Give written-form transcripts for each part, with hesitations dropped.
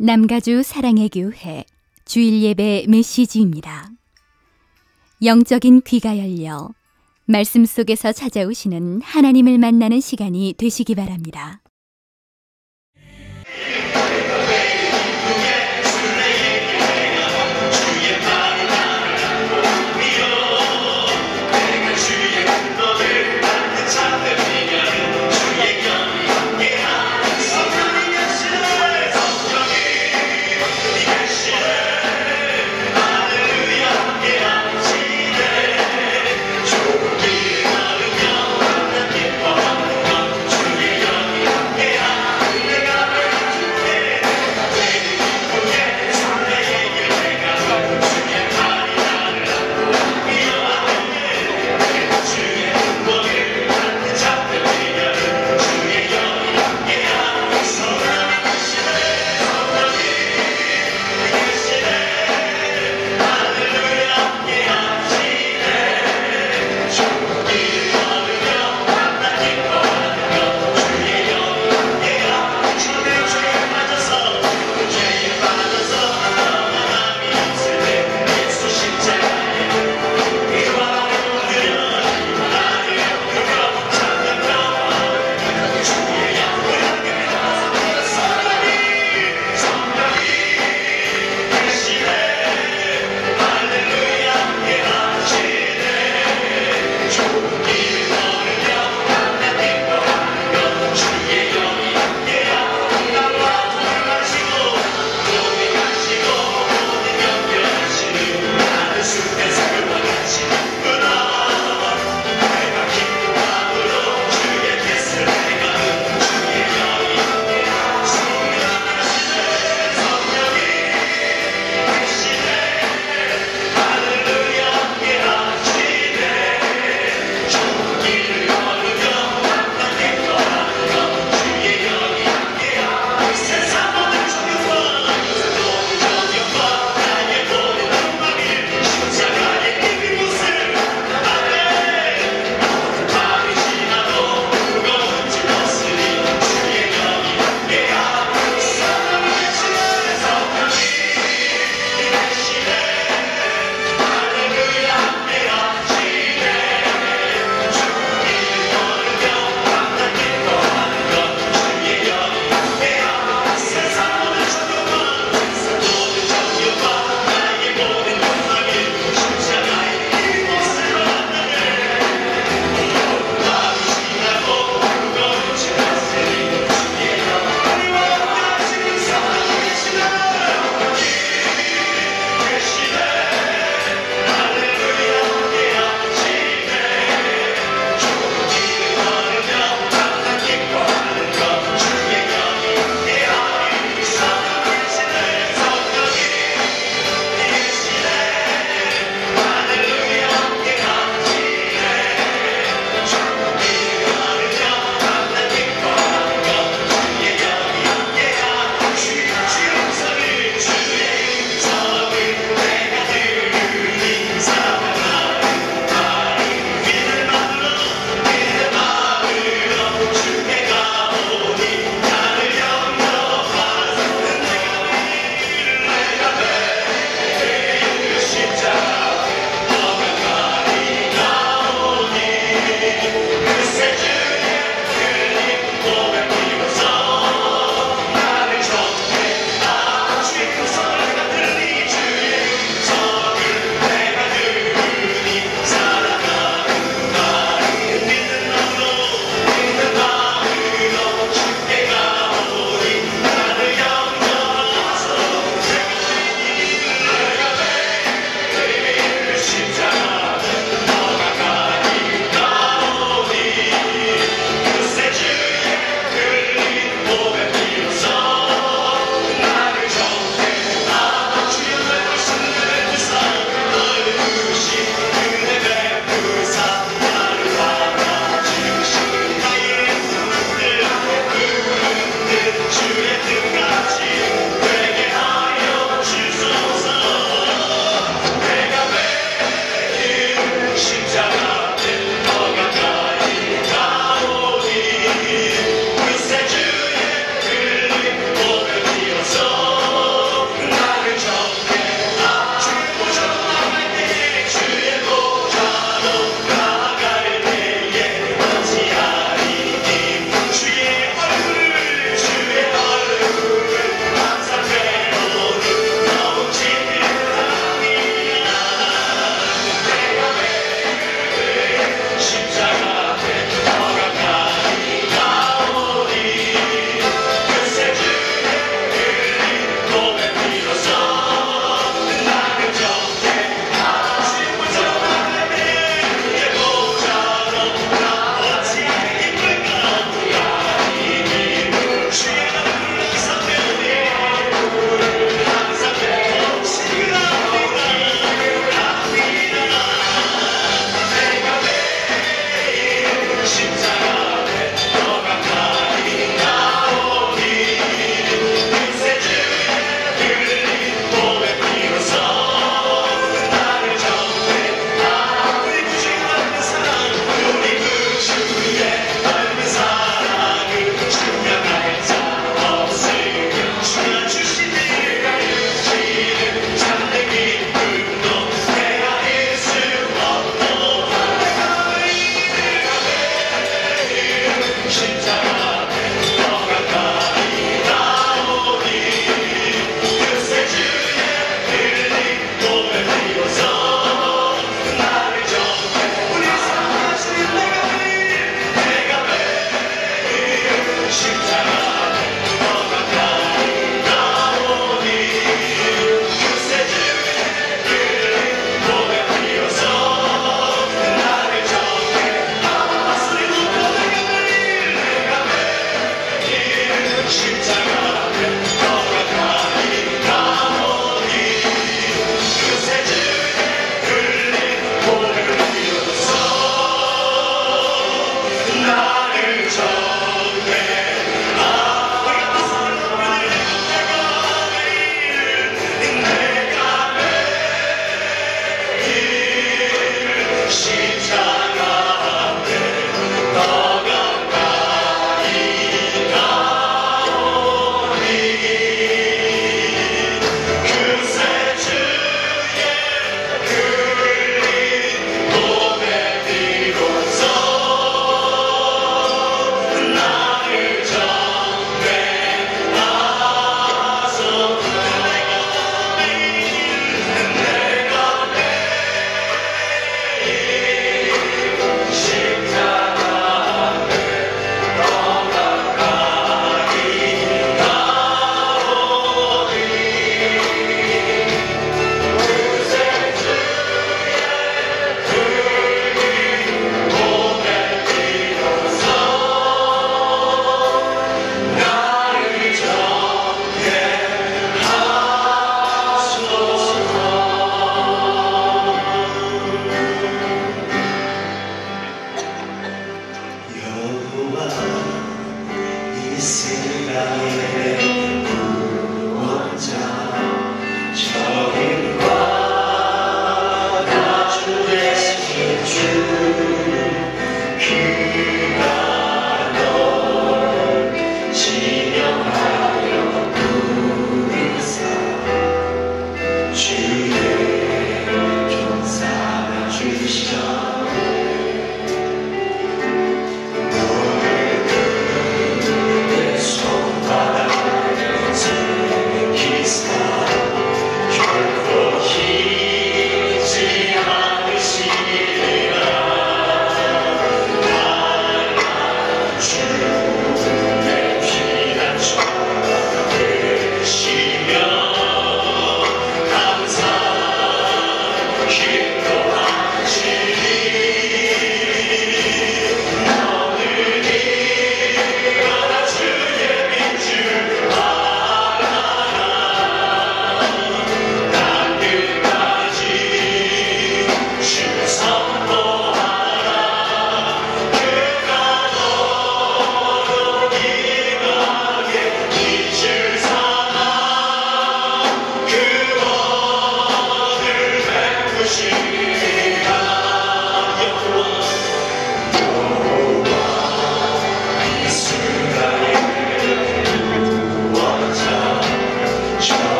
남가주 사랑의 교회 주일 예배 메시지입니다. 영적인 귀가 열려 말씀 속에서 찾아오시는 하나님을 만나는 시간이 되시기 바랍니다.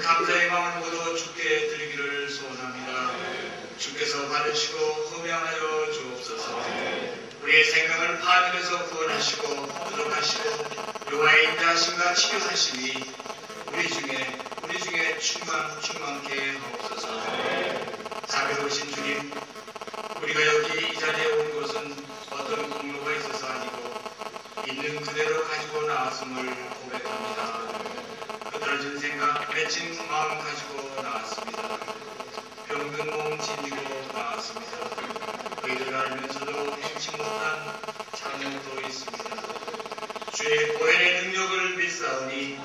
감사의 마음을 모두 주께 드리기를 소원합니다. 주께서 받으시고 흠양하여 주옵소서. 우리의 생명을 파멸에서 구원하시고 부족하시고 여호와의 인자하심과 치료하심이 우리 중에 충만케 하옵소서. 자비로우신 주님, 우리가 여기 이 자리에 온 것은 어떤 공로가 있어서 아니고 있는 그대로 가지고 나왔음을 고백합니다. 흐트러진 생각, 맺힌 마음 가지고 나왔습니다. 병든 몸 지니고 나왔습니다. 의를 알면서도 행치 못한 장면도 있습니다. 주의 보혈의 능력을 믿사오니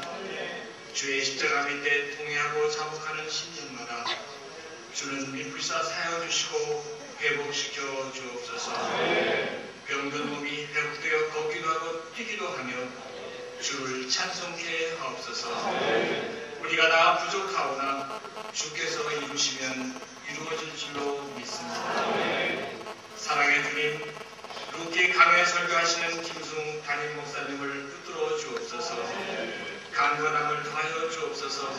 주의 십자가 밑에 통회하고 자복하는 심령마다 주는 미불사 사여주시고 회복시켜 주옵소서. 병든 몸이 회복되어 걷기도 하고 뛰기도 하며 주를 찬송케 하옵소서. 우리가 다 부족하오나 주께서 이루시면 이루어질 줄로 믿습니다. 사랑의 주님, 루키 강해 설교하시는 김승 담임 목사님을 붙들어 주옵소서. 강건함을 더하여 주옵소서.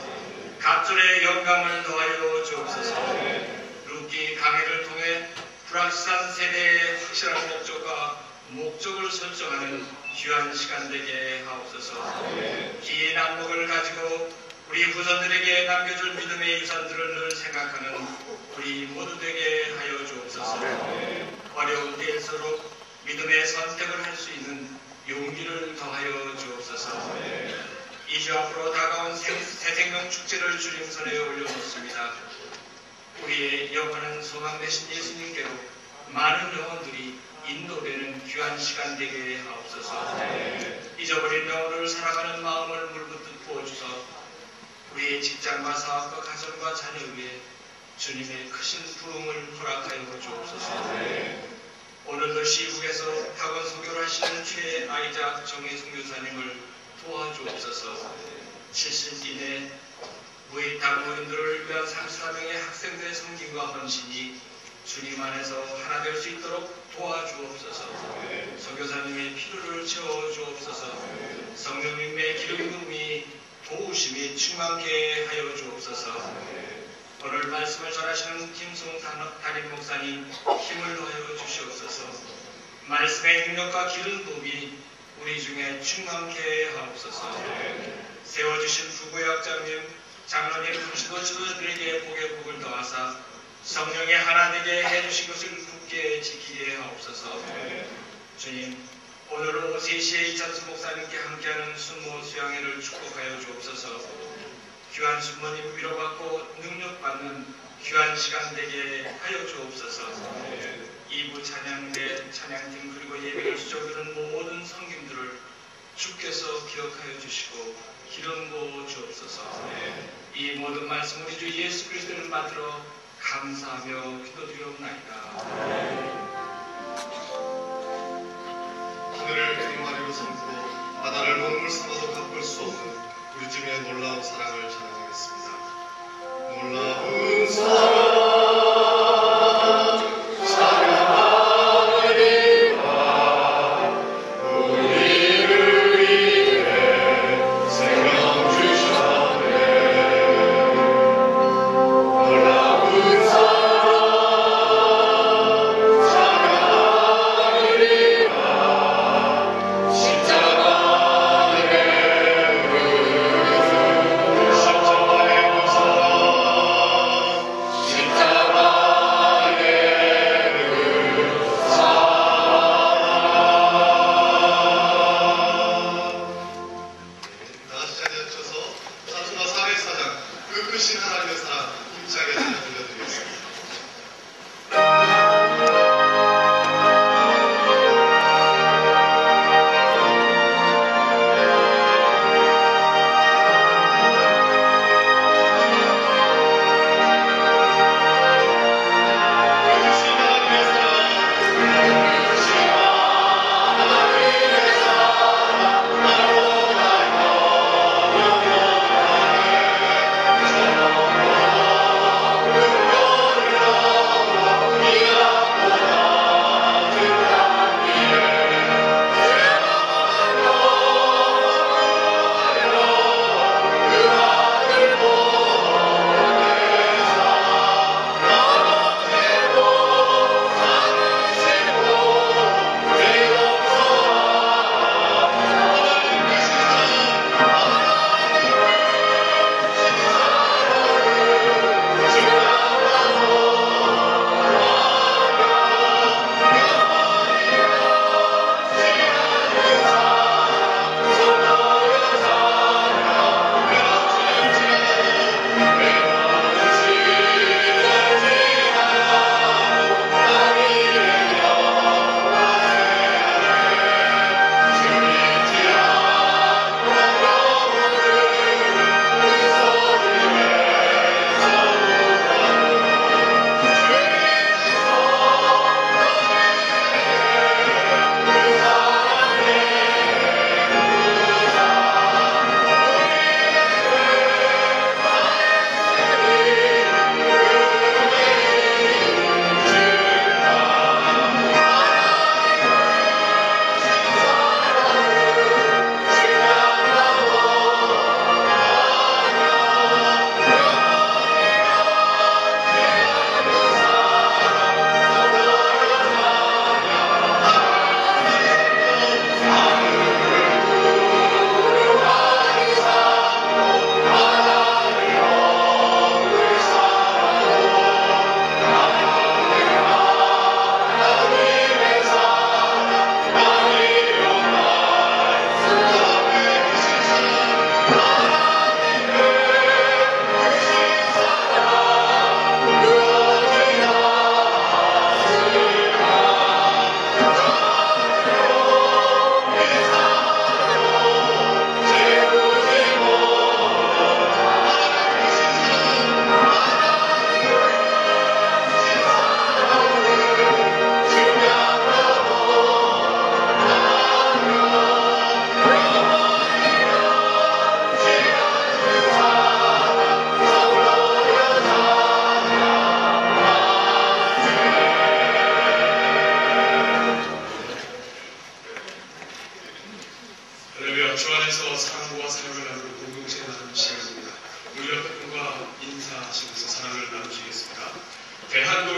갑절의 영감을 더하여 주옵소서. 루키 강해를 통해 불확실한 세대의 확실한 목적을 설정하는 귀한 시간 되게 하옵소서. 긴 안목을 가지고 우리 후손들에게 남겨줄 믿음의 유산들을 늘 생각하는 우리 모두 되게 하여 주옵소서. 어려운 때일수록 믿음의 선택을 할 수 있는 용기를 더하여 주옵소서. 2주 앞으로 다가온 새생명 축제를 주님 손에 올려놓습니다. 우리의 영원한 소망 되신 예수님께로 많은 영혼들이 인도되는 귀한 시간 되게 하옵소서. 잊어버린 영혼을 사랑하는 마음을 물붓듯 부어주서 우리의 직장과 사업과 가정과 자녀 위에 주님의 크신 부흥을 허락하여 주옵소서. 오늘도 시국에서 학원 선교를 하시는 주의 아이작 정혜 선교사님을 도와주옵소서. 70인의 무익당무인들을 위한 34명의 학생들의 섬김과 헌신이 주님 안에서 하나 될 수 있도록 도와주옵소서. 선교사님의 필요를 채워주옵소서. 성령님의 기름 부음이 도우심이 충만케 하여 주옵소서. 오늘 말씀을 전하시는 김승 담임 목사님 힘을 더하여 주시옵소서. 말씀의 능력과 기름 부음이 우리 중에 충만케 하옵소서. 세워주신 부부학장님, 장로님, 부시도 지도자들에게 복의 복을 더하사 성령의 하나 되게 해주신 것을 굳게 지키게 하옵소서. 주님, 오늘 오후 3시에 이찬수 목사님께 함께하는 순모 수양회를 축복하여 주옵소서. 귀한 순모님 위로받고 능력받는 귀한 시간 되게 하여 주옵소서. 2부 찬양팀 그리고 예배를 수종드는 모든 성김들을 주께서 기억하여 주시고 기름 부어 주옵소서. 이 모든 말씀 우리 주 예수 그리스도를 받들어 감사하며 기도드리옵나이다. 하늘을 빙마리로 삼고 바다를 눈물 삼아도 갚을 수 없는 우리 주님의 놀라운 사랑을 찬양하겠습니다. 놀라운 사랑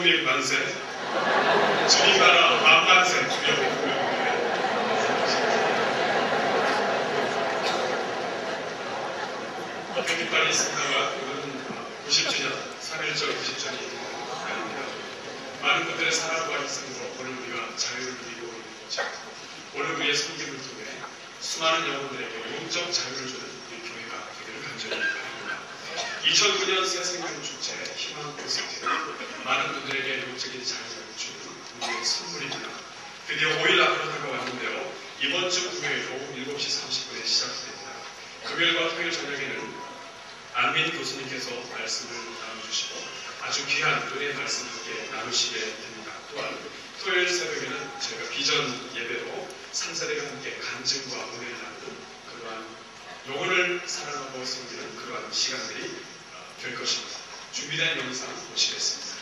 주님 만세, 주님 나라 만만세. 편집반이 있습니다만 오늘은 90주년, 3.1절 90주년이 아닙니다. 많은 분들의 사랑과 희생으로 오늘 우리가 자유를 누리고 있는 거죠. 오늘 우리의 섬김을 통해 수많은 영혼들에게 영적 자유를 주는 우리 교회가 되기를 간절히 바랍니다. 2009년 새생명 축제 희망 콘서트, 많은 분들에게 영적인 자유를 주는 우리의 선물입니다. 드디어 5일 앞으로 다가왔는데요. 이번 주 금요일 오후 7시 30분에 시작됩니다. 금요일과 토요일 저녁에는 안민 교수님께서 말씀을 나눠주시고 아주 귀한 은혜의 말씀 함께 나누시게 됩니다. 또한 토요일 새벽에는 저희가 비전 예배로 3세대가 함께 간증과 은혜를 나누는 그러한 영혼을 사랑하고 섬기는 그러한 시간들이 될 것입니다. 준비된 영상 보시겠습니다.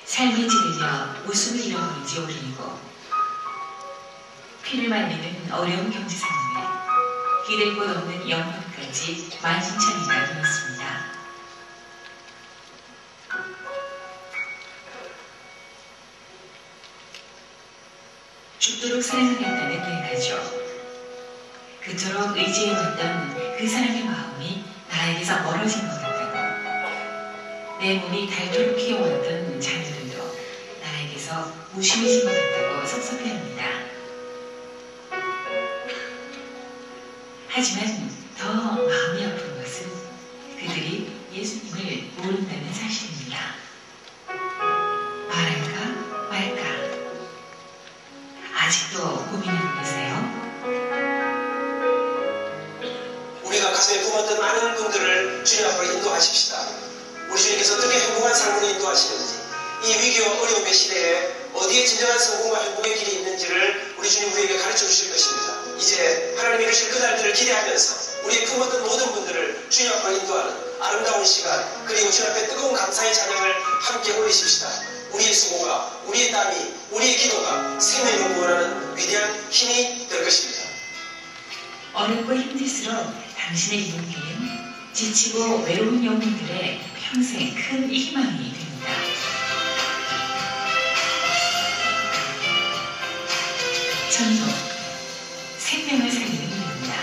삶이 찌들려 웃음을 잃어버리지 오르고 피를 말리는 어려운 경제 상황에 기댈 곳 없는 영혼까지 만신창이가 되었습니다. 죽도록 사랑하겠다는 내 가족, 그토록 의지해왔던 그 사람의 마음이 나에게서 멀어진 것 같다고, 내 몸이 닳도록 키워왔던 자녀들도 나에게서 무심해진 것 같다고 섭섭해합니다. 하지만 더 마음이 아픈 것은 그들이 예수님을 모른다는 사실입니다. 말할까 말까 아직도 고민하고 계세요? 우리가 가슴에 품었던 많은 분들을 주님 앞으로 인도하십시다. 우리 주님께서 어떻게 행복한 삶으로 인도하시는지, 이 위기와 어려움의 시대에 어디에 진정한 성공과 행복의 길이 있는지를 우리 주님 우리에게 가르쳐 주실 것입니다. 이제 하나님이 이루실 그날들을 기대하면서 우리의 품었던 모든 분들을 주님 앞으로 인도하는 아름다운 시간, 그리고 주님 앞에 뜨거운 감사의 찬양을 함께 올리십시다. 우리의 수고가, 우리의 땀이, 우리의 기도가 생명을 구원하는 위대한 힘이 될 것입니다. 어렵고 힘들수록 당신의 용기는 지치고 외로운 영혼들의 평생 큰 희망이 됩니다. 전도, 생명을 살리는 일입니다.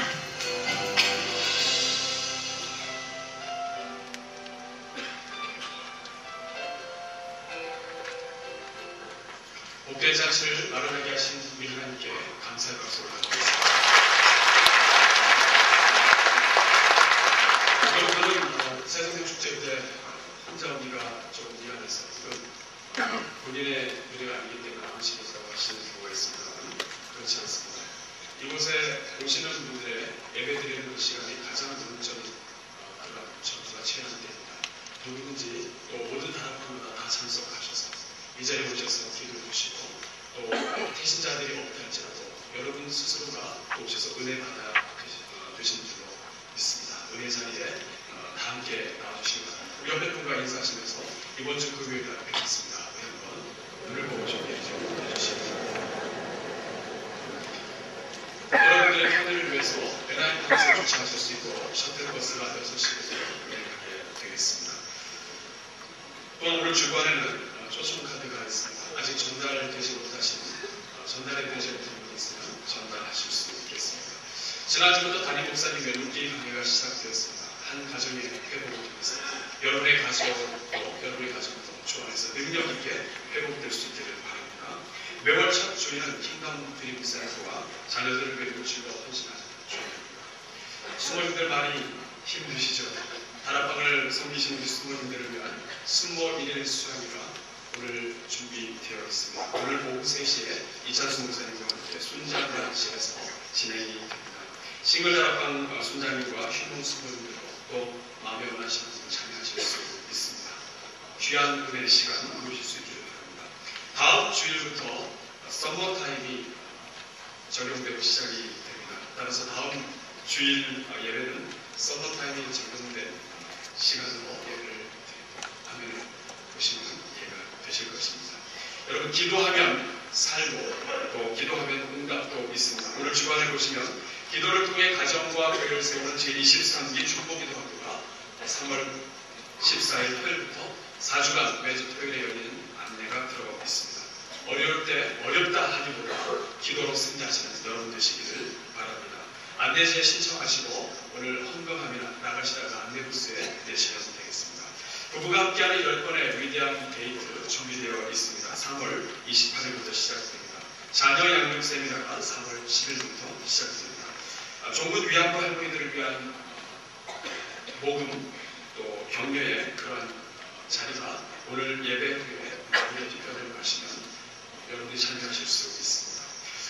복된 잔치를 마련하게 하신 우리 하나님께 감사의 박수를 드리겠습니다. 여러분은 새생명 축제 때 혼자 오기가 조금 미안해서 이건 본인의 노래가 아니기 때문에 안심해서 하시는 경우가 있습니다만 그렇지 않습니다. 이곳에 오시는 분들의 예배드리는 시간이 가장 온전히 그런 전투가 취하는 때입니다. 누구든지 또 모든 다락방마다 다 참석하셔서 이 자리에 오셔서 기도해 주시고 또 태신자들이 없다 할지라도 여러분 스스로가 또 오셔서 은혜 받아 되시는 줄로 믿습니다. 은혜 자리에 다 함께 나와주시기 바랍니다. 우리 옆에 분과 인사하시면서 이번 주 금요일 날 뵙겠습니다. 우리 한번 눈을 보고 준비해 주시기 여러분들의 편의를 위해서 NI 버스에 주차하실 수 있도록 셔틀버스가 6시부터 운행하게 되겠습니다. 또한 오늘 주간에는 초청카드가 있습니다. 아직 전달되지 못하신 전달되지 못한 분이 있으면 전달하실 수 있겠습니다. 지난주부터 담임 목사님 외국기 강의가 시작되었습니다. 한 가정의 회복을 통해서 여러분의 가정도 여러분의 가정도 주 안에서 능력 있게 회복될 수 있기를 바랍니다. 매월 첫 주일은 킹덤 드림 센터와 자녀들을 그리고 즐거워 헌신하는 주일입니다. 수모님들 많이 힘드시죠? 다락방을 섬기시는 우리 수모님들을 위한 순모 1일 수양회가 오늘 준비되어 있습니다. 오늘 오후 3시에 이찬수 목사님과 함께 순장단실에서 진행이 됩니다. 싱글 다락방 순장님과 휴문 수모님들로 또 마음에 원하시는 분을 참여하실 수 있습니다. 귀한 은혜의 시간 누리실 수 있기를 바랍니다. 다음 주일부터 썸머 타임이 적용되고 시작이 됩니다. 따라서 다음 주일 예배는 서머타임이 적용된 시간으로 예배를 하면 보시면 이해가 되실 것입니다. 여러분, 기도하면 살고 또 기도하면 응답도 있습니다. 오늘 주간에 보시면 기도를 통해 가정과 교회를 세우는 제23기 축복기도학교가 3월 14일 토요일부터 4주간 매주 토요일에 열리는 안내가 들어가고 있습니다. 어려울 때 어렵다 하기보다 기도로 승리하시는 여러분 되시기를 바랍니다. 안내지에 신청하시고 오늘 헌금하며 나가시다가 안내부스에 내시면 되겠습니다. 부부가 함께하는 10번의 위대한 데이트 준비되어 있습니다. 3월 28일부터 시작됩니다. 자녀 양육 세미나가 3월 10일부터 시작됩니다. 종군 위안부 할머니들을 위한 모금 또 격려의 그러한 자리가 오늘 예배 후에 우리 뒤편으로 가시면 여러분들이 참여하실 수 있습니다.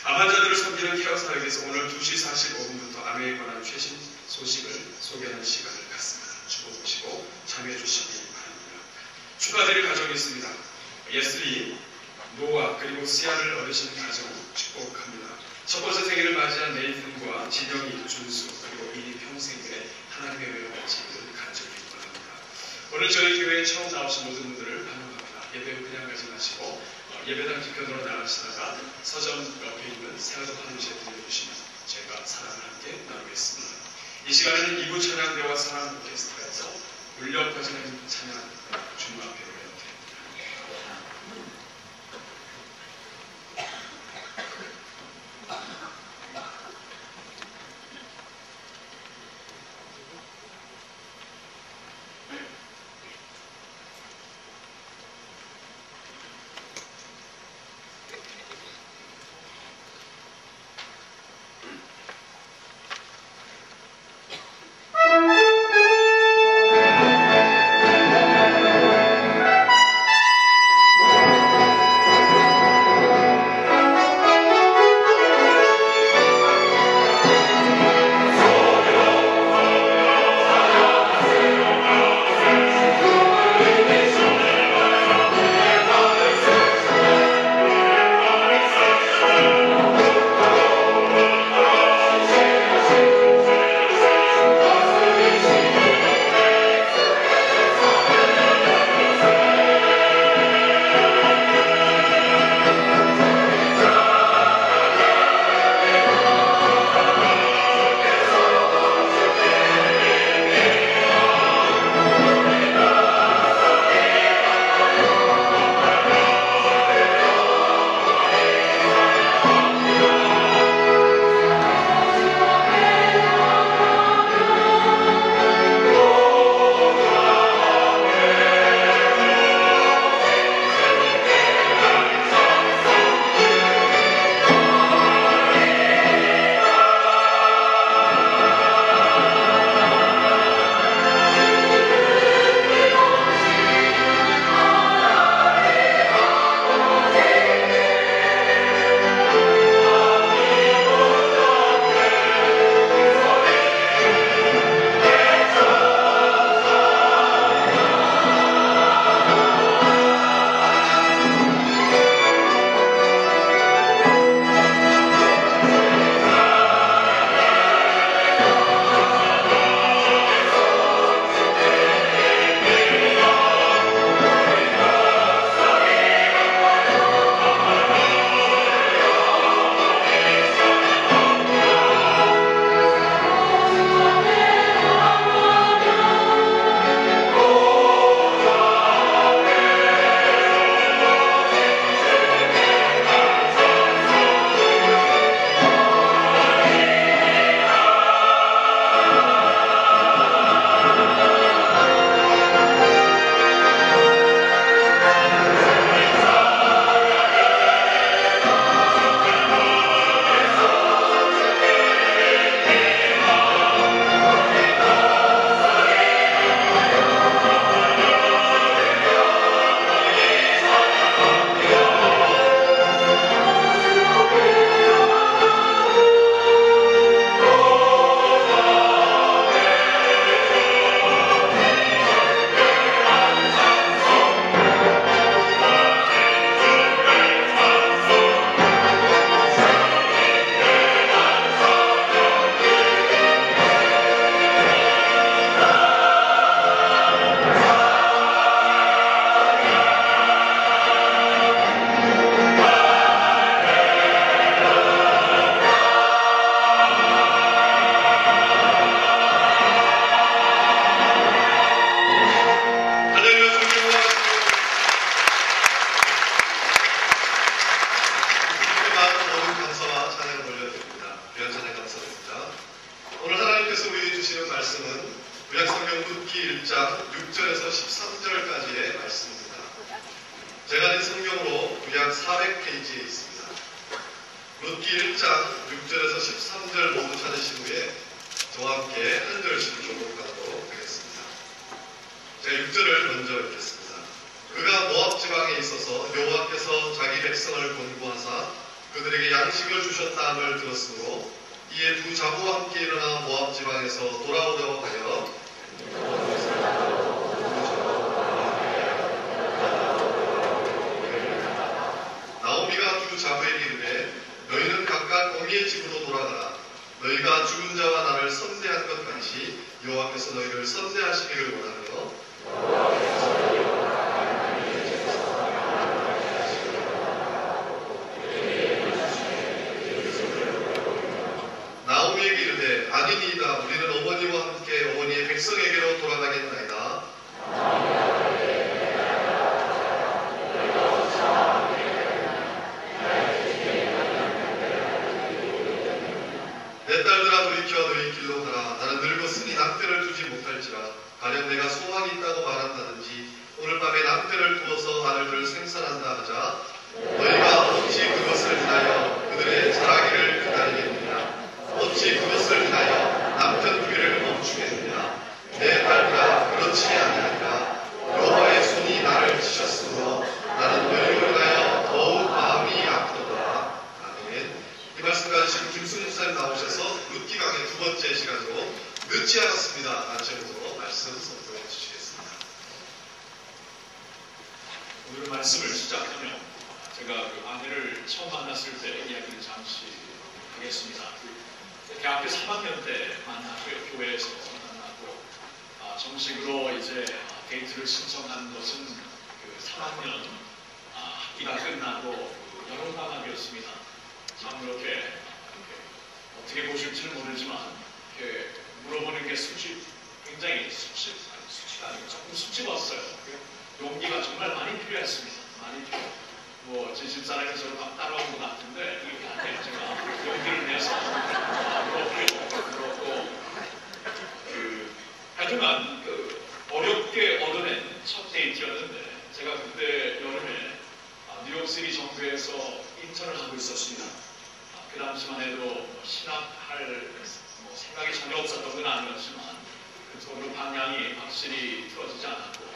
암환자들을 섬기는 케어 사역에서 오늘 2시 45분부터 암에 관한 최신 소식을 소개하는 시간을 갖습니다. 주목보시고 참여해 주시기 바랍니다. 축하드릴 가정이 있습니다. 예슬리, 노아 그리고 시아를 얻으신 가정 축복합니다. 첫 번째 생일을 맞이한 네이튼과 진영이, 준수 그리고 이니 평생에 하나님의 은혜를 받으시기를 간절히 기원합니다. 오늘 저희 교회에 처음 나오신 모든 분들을 환영합니다. 예배 후 그냥 가지 마시고 예배당 뒤편으로 나가시다가 서점 옆에 있는 새하도 한우시에 들려주시면 제가 사랑을 함께 나누겠습니다. 이 시간에는 2부 찬양대와 사랑 오케스트라에서 울려 퍼지는 찬양 주님 앞에 올려드립니다. 약 400페이지에 있습니다. 룻기 1장 6절에서 13절 모두 찾으신 후에 저와 함께 한 절씩 교독하도록 하겠습니다. 제가 6절을 먼저 읽겠습니다. 그가 모압 지방에 있어서 여호와께서 자기 백성을 권고하사 그들에게 양식을 주셨다함을 들었으므로 이에 두 자부와 함께 일어나 모압 지방에서 돌아오려고 하여 나오미가 두 자부에게 이르되 너희는 각각 어미의 집으로 돌아가라. 너희가 죽은 자와 나를 선대한 것 같이 여호와께서 너희를 선대하시기를 원하며 나오미에게 이르되 아니니이다. 우리는 어머니와 함께 어머니의 백성에게로 돌아가겠나이다. 내 딸들아 돌이켜 너희 길로 가라. 나는 늙었으니 남편을 두지 못할지라. 가령 내가 소망이 있다고 말한다든지 오늘 밤에 남편을 두어서 아들들을 생산한다 하자. 너희가 어찌 그것을 인하여 그들의 자라기를 기다리겠느냐. 어찌 그것을 인하여 남편 두기를 멈추겠느냐. 내 딸들아 그렇지 아니하리라. 여호와의 손이 나를 치셨으므로 나는 너희로 인하여 더욱 마음이 아프도다. 아멘. 이 말씀까지 지금 김승 목사님 나오셔서 룻기 강의 두 번째 시간으로 늦지 않았습니다. 제목으로 말씀 선포해 주시겠습니다. 오늘 말씀을 시작하며 제가 그 아내를 처음 만났을 때 이야기를 잠시 하겠습니다. 대학교 3학년 때 만났고요. 교회에서 만나고 정식으로 이제 데이트를 신청한 것은 그 3학년 학기가 끝나고 여름방학이었습니다. 참 이렇게 어떻게 보실지는 모르지만 이렇게 물어보는 게 굉장히 수치가 아니고 조금 수치웠어요. 용기가 정말 많이 필요했습니다. 많이 필요. 제 집사람이 저를 막 따라온 것 같은데 이렇게 안 돼요. 제가 용기를 내서 물었고 하여튼간 어렵게 얻어낸 첫 데이트였는데 제가 그때 여름에 뉴욕시티 정부에서 인턴을 하고 있었습니다. 그 당시만 해도 신학할 생각이 전혀 없었던 건 아니었지만 그쪽으로 방향이 확실히 틀어지지 않았고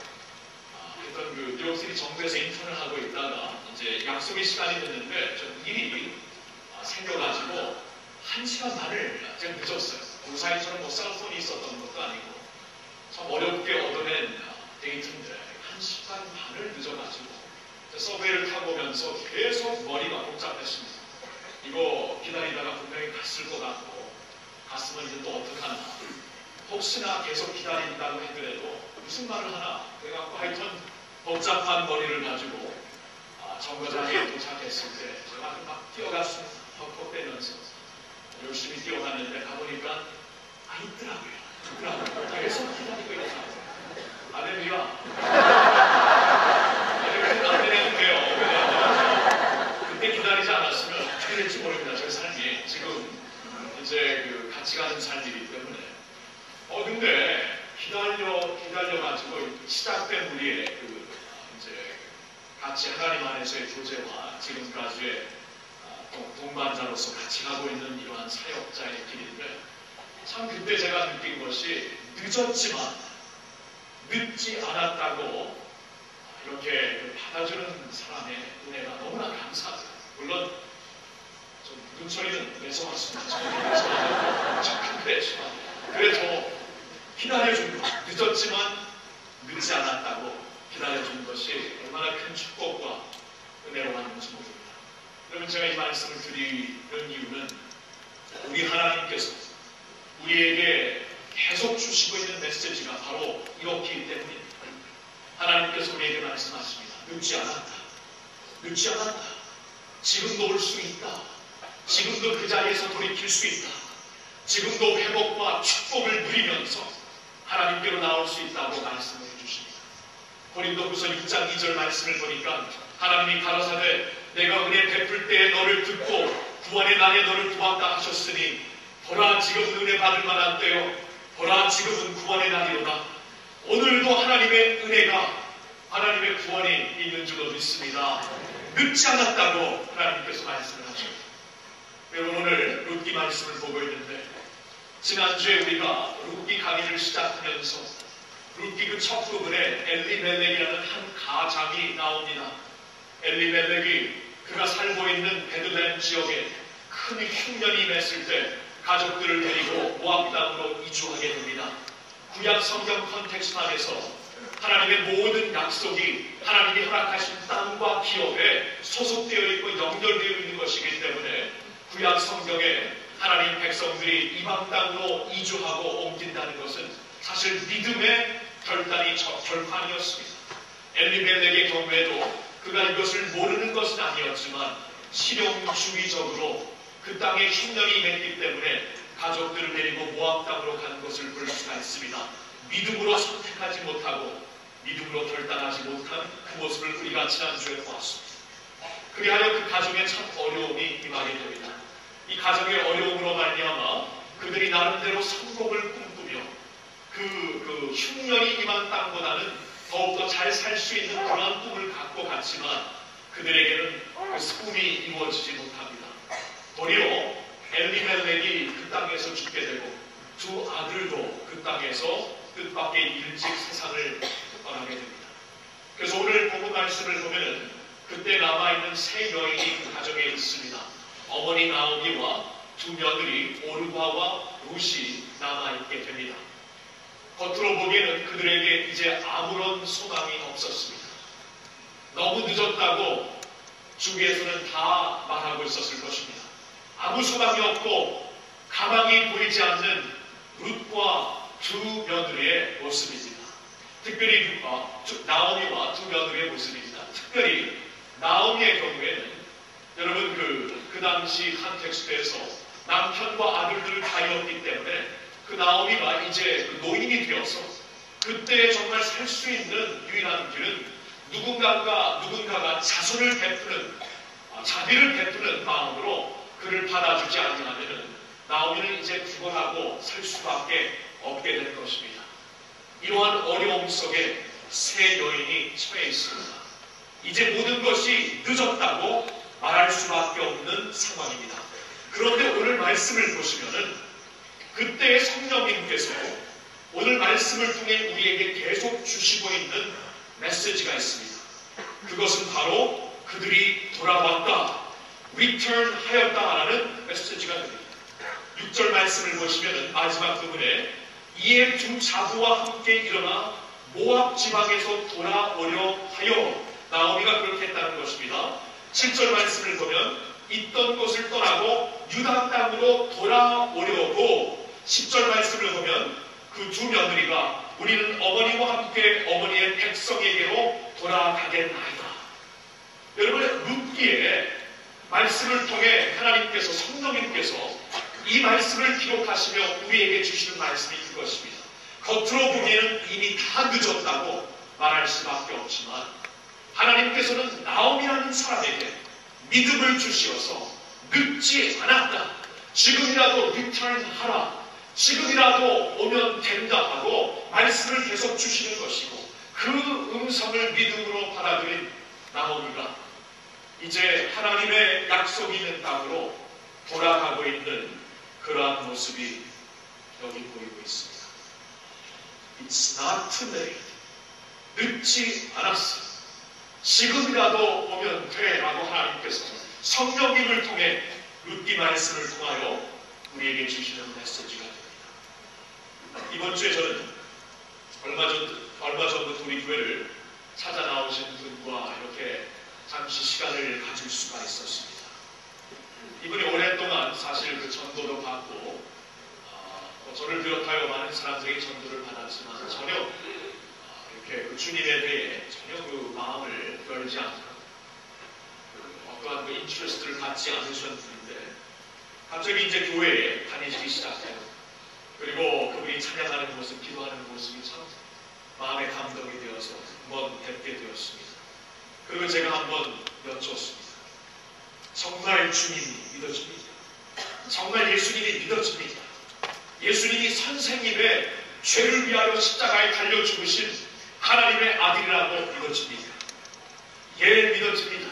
했던 그 뉴욕시티 정부에서 인턴을 하고 있다가 이제 약속의 시간이 됐는데 좀 일이 생겨가지고 1시간 반을 제가 늦었어요. 우사이처럼 셀폰이 있었던 것도 아니고 참 어렵게 얻어낸 데이트인데 1시간 반을 늦어가지고 서브웨이를 타고 오면서 계속 머리가 복잡했습니다. 이거 기다리다가 분명히 갔을 것 같고 갔으면 이제 또 어떡하나. 혹시나 계속 기다린다고 하더라도 무슨 말을 하나. 그래갖고 하여튼 복잡한 머리를 가지고 정거장에 도착했을 때 제가 막 뛰어갔습니다. 헉헉 빼면서 열심히 뛰어갔는데 가보니까 있더라고요. 계속 기다리고 있더라고요. 할렐루야. 그렇게 안 되는 게요. 왜냐하면 그때 기다리지 않았으면 어떻게 될지 모릅니다. 제 삶이 지금 이제 같이 가는 삶이기 때문에. 근데 기다려가지고 시작된 우리의 이제 같이 하나님 안에서의 교제와 지금까지의 동반자로서 같이 가고 있는 이러한 사역자의 길인데 참 그때 제가 느낀 것이 늦었지만 늦지 않았다고 이렇게 받아주는 사람의 은혜가 너무나 감사하죠. 물론 좀 눈소리는 매서웠습니다. 참 그랬지만 그래도 기다려준 것, 늦었지만 늦지 않았다고 기다려준 것이 얼마나 큰 축복과 은혜로 하는지 모릅니다. 여러분 제가 이 말씀을 드리는 이유는 우리 하나님께서 우리에게 계속 주시고 있는 메시지가 바로 이렇기 때문입니다. 하나님께서 우리에게 말씀하십니다. 늦지 않았다. 늦지 않았다. 지금도 올 수 있다. 지금도 그 자리에서 돌이킬 수 있다. 지금도 회복과 축복을 누리면서 하나님께로 나올 수 있다고 말씀을 해주십니다. 고린도후서 6장 2절 말씀을 보니까 하나님이 가라사대 내가 은혜 베풀 때에 너를 듣고 구원의 날에 너를 도왔다 하셨으니 보라 지금은 은혜 받을 만한 때요 보라 지금은 구원의 날이로다. 오늘도 하나님의 은혜가 하나님의 구원이 있는 줄로 믿습니다. 늦지 않았다고 하나님께서 말씀을 하셨습니다. 여러분, 오늘 룻기 말씀을 보고 있는데, 지난주에 우리가 룻기 강의를 시작하면서 룻기 그 첫 부분에 엘리멜렉이라는 한 가장이 나옵니다. 엘리멜렉이 그가 살고 있는 베들레헴 지역에 큰 흉년이 임했을 때 가족들을 데리고 모압 땅으로 이주하게 됩니다. 구약 성경 컨텍스트 안에서 하나님의 모든 약속이 하나님이 허락하신 땅과 기업에 소속되어 있고 연결되어 있는 것이기 때문에 구약 성경에 하나님 백성들이 이방 땅으로 이주하고 옮긴다는 것은 사실 믿음의 결판이었습니다. 엘리멜렉의 경우에도 그가 이것을 모르는 것은 아니었지만 실용주의적으로 그 땅에 흉년이 임했기 때문에 가족들을 데리고 모압 땅으로 가는 것을 볼 수가 있습니다. 믿음으로 선택하지 못하고 믿음으로 결단하지 못한 그 모습을 우리가 지난주에 보았습니다. 그리하여 그 가정에 참 어려움이 임하게 됩니다. 이 가정의 어려움으로 말미암아 그들이 나름대로 성공을 꿈꾸며 그 흉년이 임한 땅보다는 더욱더 잘 살 수 있는 그러한 꿈을 갖고 갔지만 그들에게는 그 꿈이 이루어지지 못합니다. 도리어 엘리멜렉이 그 땅에서 죽게 되고 두 아들도 그 땅에서 뜻밖의 일찍 세상을 떠나게 됩니다. 그래서 오늘 본문 말씀을 보면은 그때 남아있는 세 여인이 그 가정에 있습니다. 어머니 나오미와 두 며느리 오르바와 룻이 남아있게 됩니다. 겉으로 보기에는 그들에게 이제 아무런 소망이 없었습니다. 너무 늦었다고 주위에서는 다 말하고 있었을 것입니다. 아무 소망이 없고 가망이 보이지 않는 룻과 두 며느리의 모습입니다. 특별히 나오미와 두 며느리의 모습입니다. 특별히 나오미의 경우에는 여러분 그 당시 컨텍스트에서 남편과 아들들을 다 잃었기 때문에 그 나오미가 이제 그 노인이 되어서 그때 정말 살 수 있는 유일한 길은 누군가가 자손을 베푸는 자비를 베푸는 마음으로 그를 받아주지 않으면 나오미는 이제 구걸하고 살 수밖에 없게 될 것입니다. 이러한 어려움 속에 세 여인이 처해 있습니다. 이제 모든 것이 늦었다고 말할 수밖에 없는 상황입니다. 그런데 오늘 말씀을 보시면은 그때의 성령님께서 오늘 말씀을 통해 우리에게 계속 주시고 있는 메시지가 있습니다. 그것은 바로 그들이 돌아왔다, return 하였다라는 메시지가 됩니다. 6절 말씀을 보시면 마지막 부분에 이에 두 자부와 함께 일어나 모압 지방에서 돌아오려 하여 나오미가 그렇게 했다는 것입니다. 7절 말씀을 보면 있던 곳을 떠나고 유다 땅으로 돌아오려고 10절 말씀을 보면 그 두 며느리가 우리는 어머니와 함께 어머니의 백성에게로 돌아가겠나이다. 여러분, 룻기의 말씀을 통해 하나님께서 성령님께서 이 말씀을 기록하시며 우리에게 주시는 말씀이 그것입니다. 겉으로 보기에는 이미 다 늦었다고 말할 수밖에 없지만 하나님께서는 나오미라는 사람에게 믿음을 주시어서 늦지 않았다, 지금이라도 리턴하라, 지금이라도 오면 된다 하고 말씀을 계속 주시는 것이고 그 음성을 믿음으로 받아들인 나오미가 이제 하나님의 약속이 있는 땅으로 돌아가고 있는 그러한 모습이 여기 보이고 있습니다. It's not too late. 늦지 않았어. 지금이라도 오면 돼 라고 하나님께서 성령님을 통해 룻기 말씀을 통하여 우리에게 주시는 메시지가 됩니다. 이번 주에 저는 얼마 전부터 우리 교회를 찾아 나오신 분과 이렇게 잠시 시간을 가질 수가 있었습니다. 이분이 오랫동안 사실 그 전도도 받고 저를 비롯하여 많은 사람들이 전도를 받았지만 전혀 이렇게 그 주님에 대해 전혀 그 마음을 열지 않고 어떠한 그 인트레스트를 갖지 않으셨는데 갑자기 이제 교회에 다니시기 시작해요. 그리고 그분이 찬양하는 모습, 기도하는 모습이 참 마음에 감동이 되어서 한번 뵙게 되었습니다. 그리고 제가 한번 여쭈었습니다. 정말 주님이 믿어집니다. 정말 예수님이 믿어집니다. 예수님이 선생님의 죄를 위하여 십자가에 달려 죽으신 하나님의 아들이라고 믿어집니다. 예, 믿어집니다.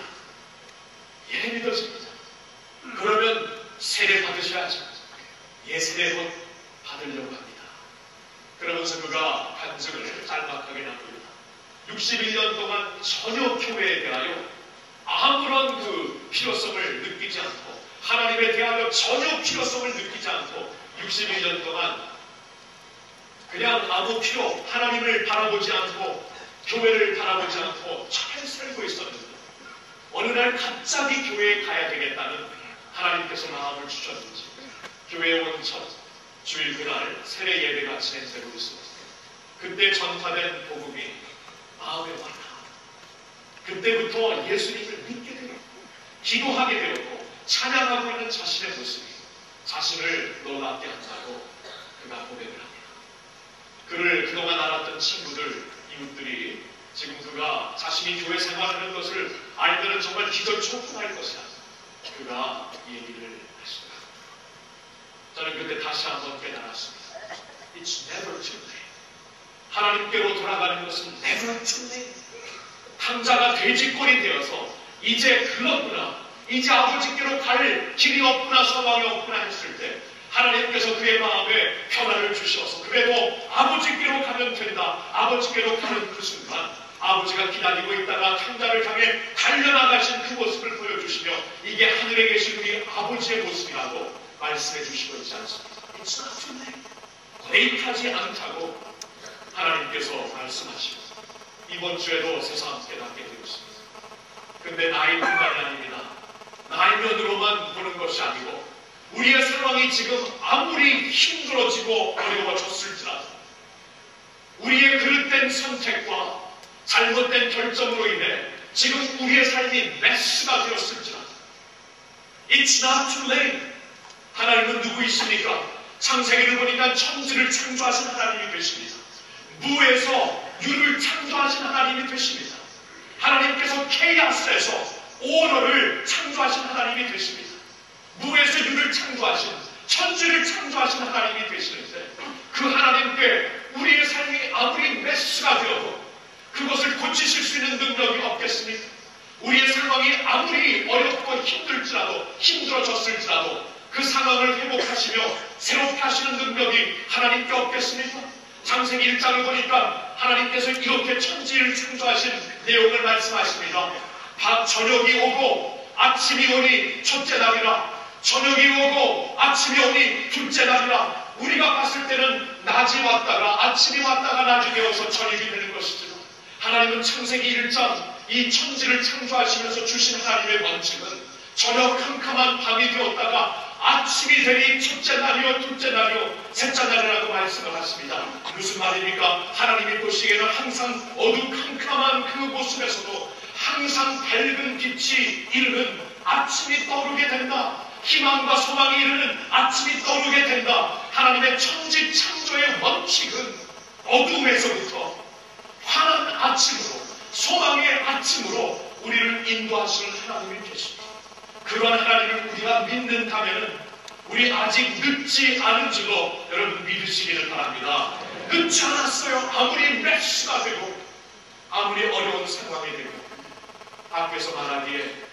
필요성을 느끼지 않고 하나님에 대하여 전혀 필요성을 느끼지 않고 61년 동안 그냥 아무 필요, 하나님을 바라보지 않고 교회를 바라보지 않고 잘 살고 있었는데 어느 날 갑자기 교회에 가야 되겠다는 하나님께서 마음을 주셨는지 교회에 온 첫 주일 그날 세례 예배가 진행되고 있었어요. 그때 전파된 복음이 마음에 와닿아. 그때부터 예수님을 믿게 되었고 기도하게 되었고 찬양하고 있는 자신의 모습이 자신을 놀랍게 한다고 그가 고백을 합니다. 그를 그동안 알았던 친구들, 이웃들이 지금 그가 자신이 교회 생활하는 것을 알면은 정말 기절초풍할 것이다. 그가 얘기를 했습니다. 저는 그때 다시 한번 깨달았습니다. It's never too late. 하나님께로 돌아가는 것은 never too late. 탕자가 돼지꼴이 되어서 이제 글렀구나, 이제 아버지께로 갈 길이 없구나, 소망이 없구나 했을 때 하나님께서 그의 마음에 평안을 주셔서 그래도 아버지께로 가면 된다. 아버지께로 가는 그 순간 아버지가 기다리고 있다가 탕자를 향해 달려나가신 그 모습을 보여주시며 이게 하늘에 계신 우리 아버지의 모습이라고 말씀해 주시고 있지 않습니까? It's not too late. 레이트하지 않다고 하나님께서 말씀하시고 이번 주에도 세상 깨닫게 되었습니다. 근데 나의 판단이 아닙니다. 나의 면으로만 보는 것이 아니고 우리의 상황이 지금 아무리 힘들어지고 어려워졌을지라도 우리의 그릇된 선택과 잘못된 결정으로 인해 지금 우리의 삶이 메스가 되었을지라도 It's not too late. 하나님은 누구이십니까? 창세기를 보니까 천지를 창조하신 하나님이 되십니다. 무에서 유를 창조하신 하나님이 되십니다. 하나님께서 케이아스에서 오너를 창조하신 하나님이 되십니다. 무에서 유를 창조하신 천지를 창조하신 하나님이 되시는데 그 하나님께 우리의 삶이 아무리 메스가 되어도 그것을 고치실 수 있는 능력이 없겠습니까? 우리의 상황이 아무리 어렵고 힘들어졌을지라도 그 상황을 회복하시며 새롭게 하시는 능력이 하나님께 없겠습니까? 창세기 1장을 보니까 하나님께서 이렇게 천지를 창조하신 내용을 말씀하십니다. 저녁이 오고 아침이 오니 첫째 날이라. 저녁이 오고 아침이 오니 둘째 날이라. 우리가 봤을 때는 낮이 왔다가 아침이 왔다가 낮이 되어서 저녁이 되는 것이지만 하나님은 창세기 1장 이 천지를 창조하시면서 주신 하나님의 원칙은 저녁 캄캄한 밤이 되었다가 아침이 되니 첫째 날이요 둘째 날이요 셋째 날이라고 말씀을 하십니다. 무슨 말입니까? 하나님이 보시기에는 항상 어두컴컴한 그 모습에서도 항상 밝은 빛이 이르는 아침이 떠오르게 된다. 희망과 소망이 이르는 아침이 떠오르게 된다. 하나님의 천지 창조의 원칙은 어둠에서부터 환한 아침으로 소망의 아침으로 우리를 인도하시는 하나님이 계십니다. 그러한 하나님을 우리가 믿는다면 우리 아직 늦지 않은 줄로 여러분 믿으시기를 바랍니다. 늦지 않았어요. 아무리 메스가 되고 아무리 어려운 상황이 되고 밖에서 말하기에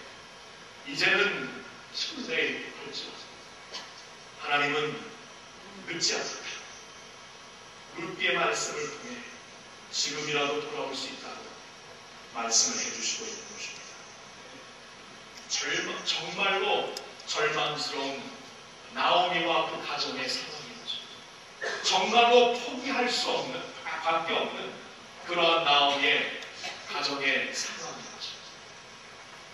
이제는 순례에 그렇지 않습니다. 하나님은 늦지 않습니다. 룻기의 말씀을 통해 지금이라도 돌아올 수 있다고 말씀을 해주시고 있는 것입니다. 정말로 절망스러운 나오미와 그 가정의 상황이죠. 정말로 포기할 수 없는, 밖에 없는 그러한 나오미의 가정의 상황이죠.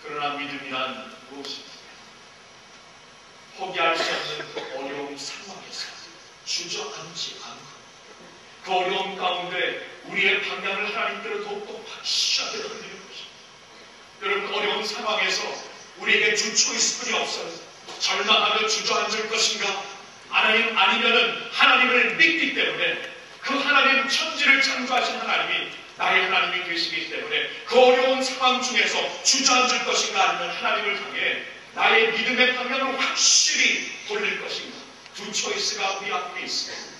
그러나 믿음이란 무엇입니까? 포기할 수 없는 그 어려운 상황에서 주저앉지 않고 그 어려움 가운데 우리의 방향을 하나님께로 더욱더 확실하게 돌리는 것입니다. 여러분 어려운 상황에서 우리에게 주 초이스뿐이 없어요. 절망하며 주저앉을 것인가? 아니면은 하나님을 믿기 때문에 그 하나님 천지를 창조하신 하나님이 나의 하나님이 되시기 때문에 그 어려운 상황 중에서 주저앉을 것인가? 아니면 하나님을 향해 나의 믿음의 방향을 확실히 돌릴 것인가? 두 초이스가 우리 앞에 있습니다.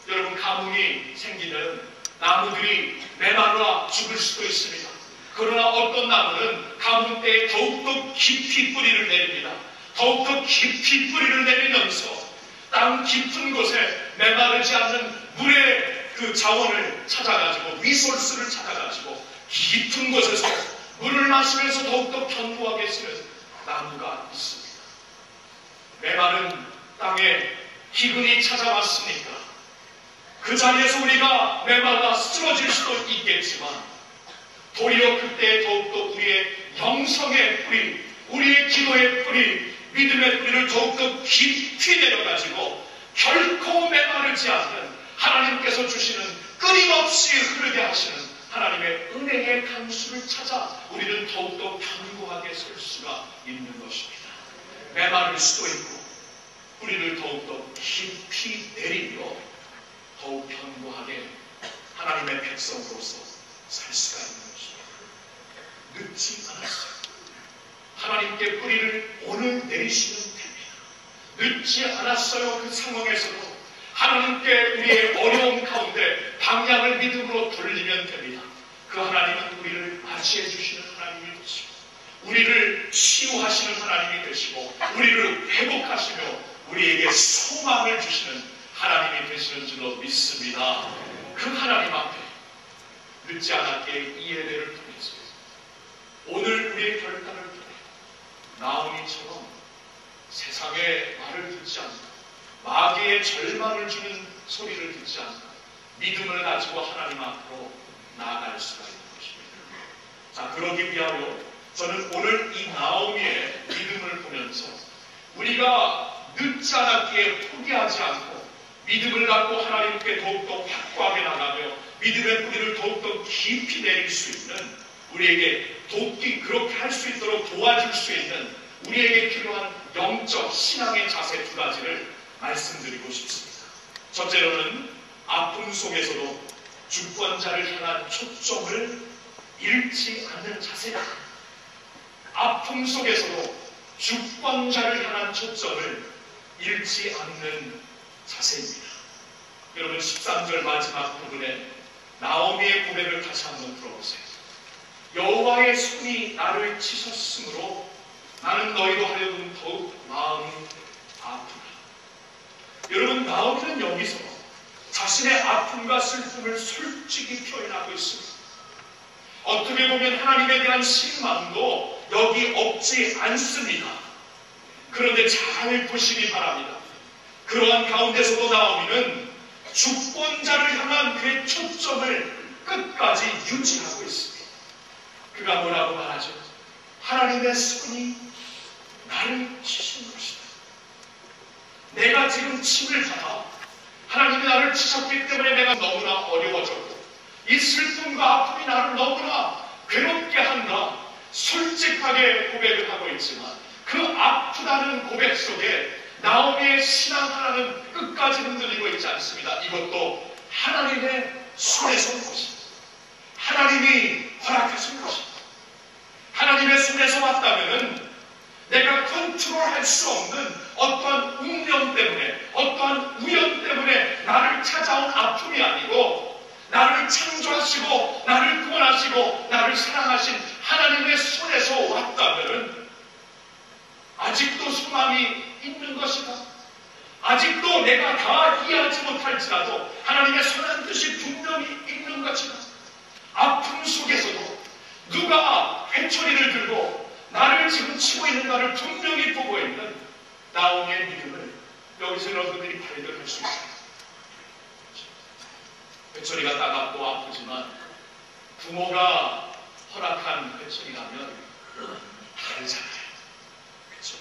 여러분 가뭄이 생기면 나무들이 메말라 죽을 수도 있습니다. 그러나 어떤 나무는 가뭄 때에 더욱더 깊이 뿌리를 내립니다. 더욱더 깊이 뿌리를 내리면서 땅 깊은 곳에 메마르지 않는 물의 그 자원을 찾아가지고 리소스를 찾아가지고 깊은 곳에서 물을 마시면서 더욱더 견고하게 쓰면서 나무가 있습니다. 메마른 땅에 기근이 찾아왔으니까 그 자리에서 우리가 메말라 쓰러질 수도 있겠지만 도리어 그때 더욱더 우리의 영성의 뿌리, 우리의 기도의 뿌리, 믿음의 뿌리를 더욱더 깊이 내려가지고 결코 메마르지 않는 하나님께서 주시는 끊임없이 흐르게 하시는 하나님의 은혜의 강수를 찾아 우리는 더욱더 견고하게 설 수가 있는 것입니다. 메마를 수도 있고 뿌리를 더욱더 깊이 내리며 더욱 견고하게 하나님의 백성으로서 살 수가 있는 것입니다. 늦지 않았어요. 하나님께 뿌리를 오늘 내리시면 됩니다. 늦지 않았어요. 그 상황에서도 하나님께 우리의 어려움 가운데 방향을 믿음으로 돌리면 됩니다. 그 하나님은 우리를 맞이해 주시는 하나님이 되시고 우리를 치유하시는 하나님이 되시고 우리를 회복하시며 우리에게 소망을 주시는 하나님이 되시는 줄로 믿습니다. 그 하나님 앞에 늦지 않았게 이 예배를 통해서 오늘 우리의 결단을 통해 나오미처럼 세상의 말을 듣지 않고 마귀의 절망을 주는 소리를 듣지 않고 믿음을 가지고 하나님 앞으로 나아갈 수가 있는 것입니다. 자, 그러기 위하여 저는 오늘 이 나오미의 믿음을 보면서 우리가 늦지 않았기에 포기하지 않고 믿음을 갖고 하나님께 더욱더 확고하게 나가며 믿음의 뿌리를 더욱더 깊이 내릴 수 있는 우리에게 돕기 그렇게 할 수 있도록 도와줄 수 있는 우리에게 필요한 영적 신앙의 자세 두 가지를 말씀드리고 싶습니다. 첫째로는 아픔 속에서도 주권자를 향한 초점을 잃지 않는 자세다. 아픔 속에서도 주권자를 향한 초점을 잃지 않는 자세입니다. 여러분 13절 마지막 부분에 나오미의 고백을 다시 한번 들어보세요. 여호와의 손이 나를 치셨으므로 나는 너희로 하여금 더욱 마음이 아프다. 여러분 나오미는 여기서 자신의 아픔과 슬픔을 솔직히 표현하고 있습니다. 어떻게 보면 하나님에 대한 실망도 여기 없지 않습니다. 그런데 잘 보시기 바랍니다. 그러한 가운데서도 나오미는 주권자를 향한 그의 초점을 끝까지 유지하고 있습니다. 그가 뭐라고 말하죠? 하나님의 손이 나를 치신 것이다. 내가 지금 침을 받아 하나님이 나를 치셨기 때문에 내가 너무나 어려워졌고 이 슬픔과 아픔이 나를 너무나 괴롭게 한다. 솔직하게 고백을 하고 있지만 그 아프다는 고백 속에 나오미의 신앙 하나는 끝까지 흔들리고 있지 않습니다. 이것도 하나님의 손에서 온 것입니다. 하나님이 허락하신 것입니다. 하나님의 손에서 왔다면 내가 컨트롤할 수 없는 어떠한 운명 때문에 어떠한 우연 때문에 나를 찾아온 아픔이 아니고 나를 창조하시고 나를 구원하시고 나를 사랑하신 하나님의 손에서 왔다면 아직도 소망이 있는 것이다. 아직도 내가 다 이해하지 못할지라도 하나님의 선한 뜻이 분명히 있는 것이다. 아픔 속에서도 누가 회초리를 들고 나를 지금 치고 있는 나를 분명히 보고 있는 나오미의 믿음을 여기서 여러분들이 발견할 수 있습니다. 회초리가 따갑고 아프지만 부모가 허락한 회초리라면 다르잖아요. 그렇죠?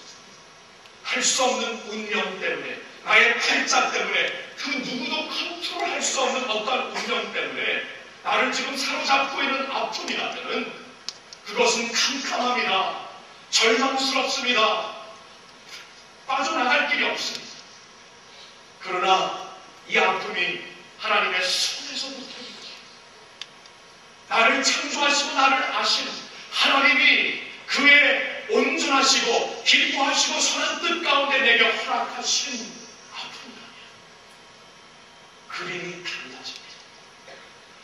할 수 없는 운명 때문에 나의 팔자 때문에 그 누구도 컨트롤할 수 없는 어떤 운명 때문에 나를 지금 사로잡고 있는 아픔이라면 그것은 캄캄합니다. 절망스럽습니다. 빠져나갈 길이 없습니다. 그러나 이 아픔이 하나님의 손에서부터입니다. 나를 창조하시고 나를 아시는 하나님이 그의 온전하시고 기뻐하시고 선한 뜻 가운데 내게 허락하신 아픔이라면 그림이 달라집니다.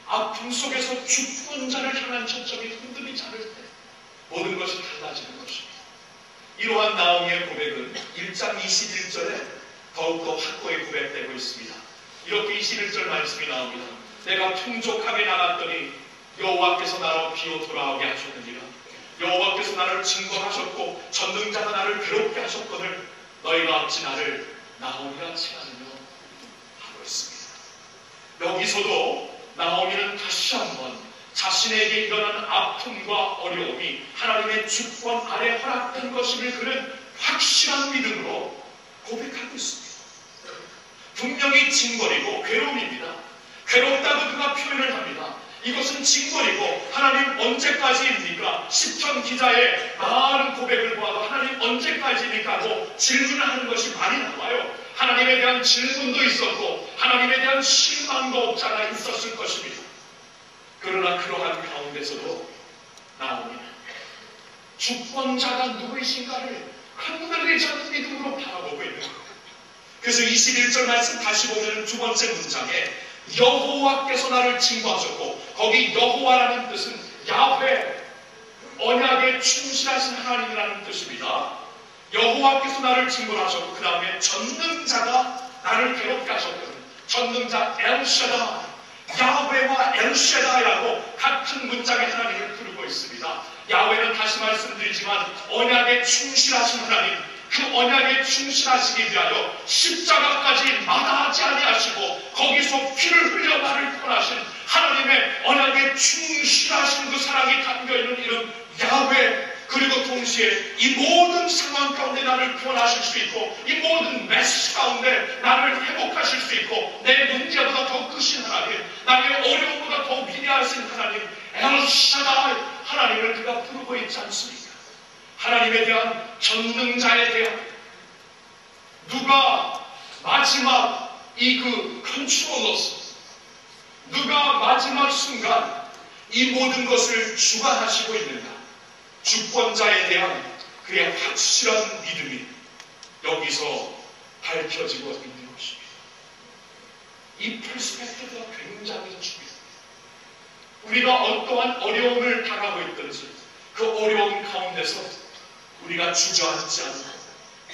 아픔 속에서 주권자를 향한 초점이 흔들리지 않을 때 모든 것이 달라지는 것입니다. 이러한 나오미의 고백은 1장 21절에 더욱더 확고히 고백되고 있습니다. 이렇게 21절 말씀이 나옵니다. 내가 풍족하게 나갔더니 여호와께서 나로 비로 돌아오게 하셨느니라. 여호와께서 나를 징벌하셨고 전능자가 나를 괴롭게 하셨거늘 너희가 어찌 나를 나오미라 칭하느냐 하고 있습니다. 여기서도 나오미는 다시 한번 자신에게 일어난 아픔과 어려움이 하나님의 주권 아래 허락된 것임을 그는 확실한 믿음으로 고백하고 있습니다. 분명히 징벌이고 괴로움입니다. 괴롭다고 그가 표현을 합니다. 이것은 징벌이고 하나님 언제까지입니까? 시편 기자의 많은 고백을 보아도 하나님 언제까지입니까? 하고 질문을 하는 것이 많이 나와요. 하나님에 대한 질문도 있었고 하나님에 대한 실망도 없잖아 있었을 것입니다. 그러나 그러한 가운데서도 나오미는 주권자가 누구이신가를 흔들리지 않는 믿음으로 바라보고 있는 거예요. 그래서 21절 말씀 다시 보면 두 번째 문장에 여호와께서 나를 징벌하셨고 거기 여호와라는 뜻은 야훼 언약에 충실하신 하나님이라는 뜻입니다. 여호와께서 나를 징벌하셨고 그 다음에 전능자가 나를 괴롭게 하셨거든. 전능자 엘샤다이 야훼와 엘샤다이라고 같은 문장에 하나님을 부르고 있습니다. 야훼는 다시 말씀드리지만 언약에 충실하신 하나님, 그 언약에 충실하시기 위하여 십자가까지 마다하지 아니하시고 거기서 피를 흘려 나를 구원하신 하나님의 언약에 충실하신 그 사랑이 담겨있는 이름 야훼, 그리고 동시에 이 모든 상황 가운데 나를 구원하실 수 있고 이 모든 메시 가운데 나를 회복하실 수 있고 내 문제보다 더 크신 하나님, 나의 어려움보다 더 위대하신 하나님 엘샤다이 하나님을 그가 부르고 있지 않습니까? 하나님에 대한 전능자에 대한 누가 마지막 이 그 컨트롤러스, 누가 마지막 순간 이 모든 것을 주관하시고 있는가? 주권자에 대한 그의 확실한 믿음이 여기서 밝혀지고 있는 것입니다. 이 퍼스펙티브가 굉장히 중요합니다. 우리가 어떠한 어려움을 당하고 있든지 그 어려움 가운데서 우리가 주저앉지 않고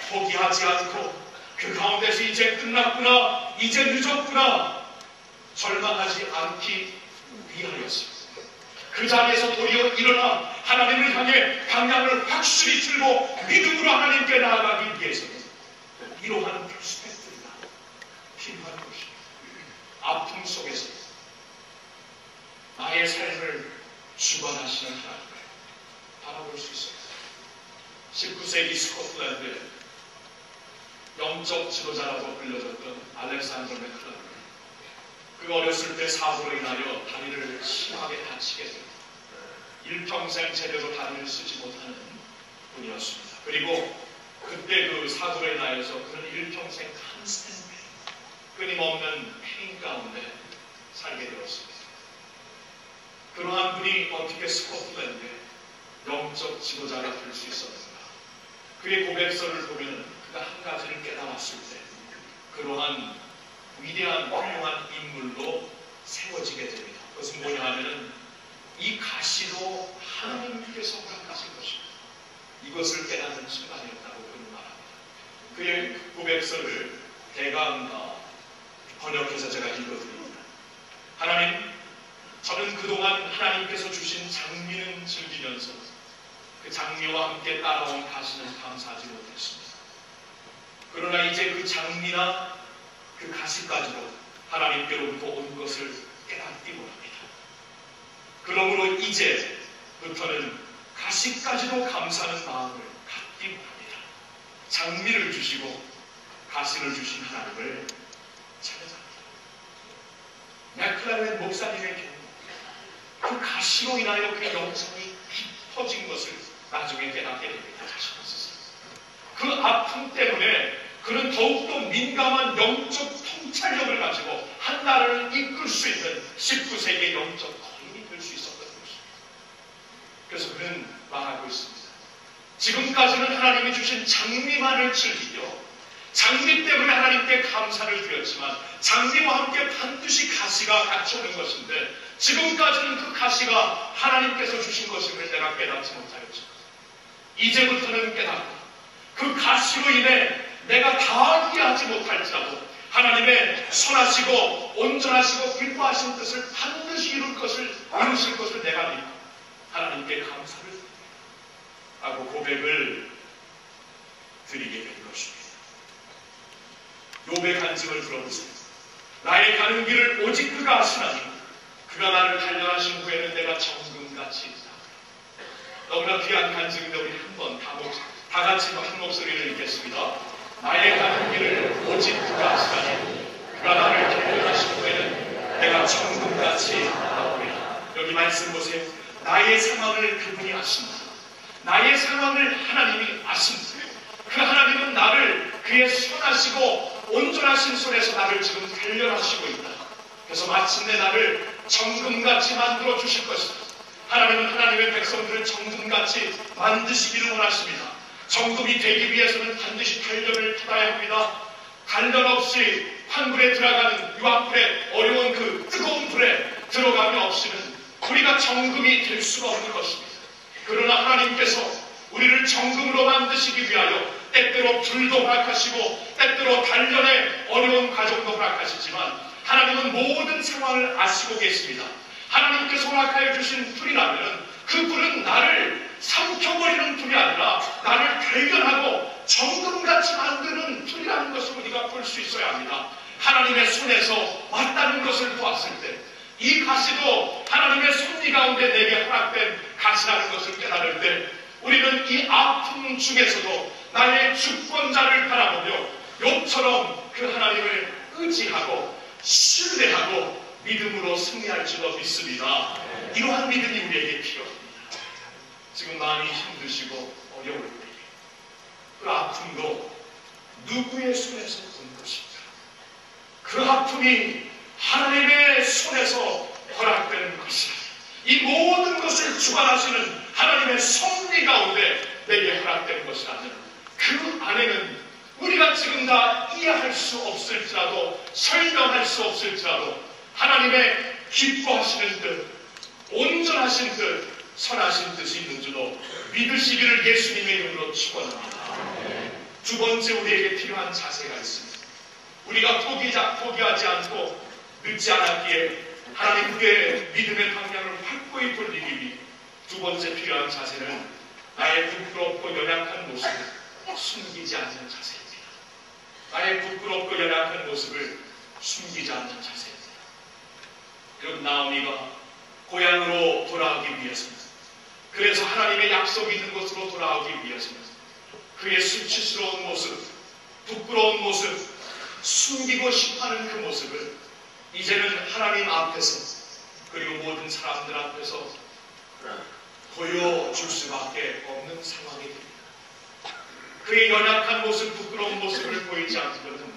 포기하지 않고 그 가운데서 이제 끝났구나, 이제 늦었구나 절망하지 않기 위하여서 그 자리에서 도리어 일어나 하나님을 향해 방향을 확실히 틀고 믿음으로 하나님께 나아가기 위해서는 이러한 퍼스펙티브가 필요한 것입니다. 아픔 속에서 나의 삶을 주관하시는 하나님을 바라볼 수 있습니다. 19세기 스코틀랜드에 영적 지도자라고 불려졌던 알렉산더 맥클라렌, 그 어렸을 때 사고로 인하여 다리를 심하게 다치게 됩니다. 일평생 제대로 다리를 쓰지 못하는 분이었습니다. 그리고 그때 그 사고로 인하여서 그는 일평생 컨스턴트 끊임없는 페인 가운데 살게 되었습니다. 그러한 분이 어떻게 스코틀랜드에 영적 지도자가 될 수 있었는가? 그의 고백서를 보면 그가 한 가지를 깨달았을 때 그러한 위대한 훌륭한 인물로 세워지게 됩니다. 그것은 뭐냐 하면은 이 가시도 하나님께서 허락하신 것입니다. 이것을 깨닫는 순간이었다고 그는 말합니다. 그의 고백서를 대강 번역해서 제가 읽어드립니다. 하나님, 저는 그동안 하나님께서 주신 장미는 즐기면서 그 장미와 함께 따라온 가시는 감사하지 못했습니다. 그러나 이제 그 장미나 그 가시까지도 하나님께로부터 온 것을 깨닫기 원합니다. 그러므로 이제부터는 가시까지도 감사하는 마음을 갖기 원합니다. 장미를 주시고 가시를 주신 하나님을 찬양합니다. 맥클라렌 목사님의 경우 그 가시로 인하여 그 영성이 깊어진 것을 나중에 깨닫게 됩니다. 그 아픔 때문에 그는 더욱더 민감한 영적 통찰력을 가지고 한 나라를 이끌 수 있는 19세기의 영적 거인이 될 수 있었던 것입니다. 그래서 그는 말하고 있습니다. 지금까지는 하나님이 주신 장미만을 즐기며 장미 때문에 하나님께 감사를 드렸지만 장미와 함께 반드시 가시가 같이 오는 것인데 지금까지는 그 가시가 하나님께서 주신 것임을 내가 깨닫지 못하였지만 이제부터는 깨닫고 그 가시로 인해 내가 다 이해하지 못할지라도 하나님의 선하시고 온전하시고 기뻐하신 뜻을 반드시 이루실 것을 내가 믿고 하나님께 감사를 드립니다. 하고 고백을 드리게 된 것입니다. 욥의 간증을 들어보세요. 나의 가는 길을 오직 그가 아시나니 그가 나를 단련하신 후에는 내가 정금같이 있다. 너무나 귀한 간증인데 우리 한번 다 같이 한 목소리를 읽겠습니다. 나의 가는 길을 오직 그가 아시나니 그가 나를 단련하신 후에는 내가 정금같이 나오리라. 여기 말씀 보세요. 나의 상황을 그분이 아신다. 나의 상황을 하나님이 아신다. 그 하나님은 나를 그의 선하시고 온전하신 손에서 나를 지금 단련하시고 있다. 그래서 마침내 나를 정금같이 만들어 주실 것이다. 하나님은 하나님의 백성들을 정금같이 만드시기를 원하십니다. 정금이 되기 위해서는 반드시 단련을 받아야 합니다. 단련 없이 환불에 들어가는 유황불에 어려운 그 뜨거운 불에 들어가면 없이는 우리가 정금이 될 수가 없는 것입니다. 그러나 하나님께서 우리를 정금으로 만드시기 위하여 때때로 불도 허락하시고 때때로 단련의 어려운 과정도 허락하시지만 하나님은 모든 상황을 아시고 계십니다. 하나님께서 허락하여 주신 불이라면 그 불은 나를 삼켜버리는 불이 아니라 나를 발견하고 정금같이 만드는 불이라는 것을 우리가 볼 수 있어야 합니다. 하나님의 손에서 왔다는 것을 보았을 때 이 가시도 하나님의 섭리 가운데 내게 허락된 가시라는 것을 깨달을 때 우리는 이 아픔 중에서도 나의 주권자를 바라보며 욥처럼 그 하나님을 의지하고 신뢰하고 믿음으로 승리할 줄로 믿습니다. 이러한 믿음이 우리에게 필요합니다. 지금 마음이 힘드시고 어려울 때 그 아픔도 누구의 손에서 온 것입니까? 그 아픔이 하나님의 손에서 허락된 것이라. 이 모든 것을 주관하시는 하나님의 섭리 가운데 내게 허락된 것이라면 그 안에는 우리가 지금 다 이해할 수 없을지라도 설명할 수 없을지라도 하나님의 기뻐하시는 뜻, 온전하신 뜻, 선하신 뜻이 있는 줄로 믿으시기를 예수님의 이름으로 축원합니다. 두 번째 우리에게 필요한 자세가 있습니다. 우리가 포기하지 않고 늦지 않았기에 하나님께 믿음의 방향을 확고히 돌리기 위해 두 번째 필요한 자세는 나의 부끄럽고 연약한 모습을 숨기지 않는 자세입니다. 나의 부끄럽고 연약한 모습을 숨기지 않는 자세입니다. 여러분, 나오미가 고향으로 돌아오기 위해서는, 그래서 하나님의 약속이 있는 곳으로 돌아오기 위해서는 그의 수치스러운 모습, 부끄러운 모습, 숨기고 싶어하는 그 모습을 이제는 하나님 앞에서 그리고 모든 사람들 앞에서 보여줄 수밖에 없는 상황이 됩니다. 그의 연약한 모습, 부끄러운 모습을 보이지 않거든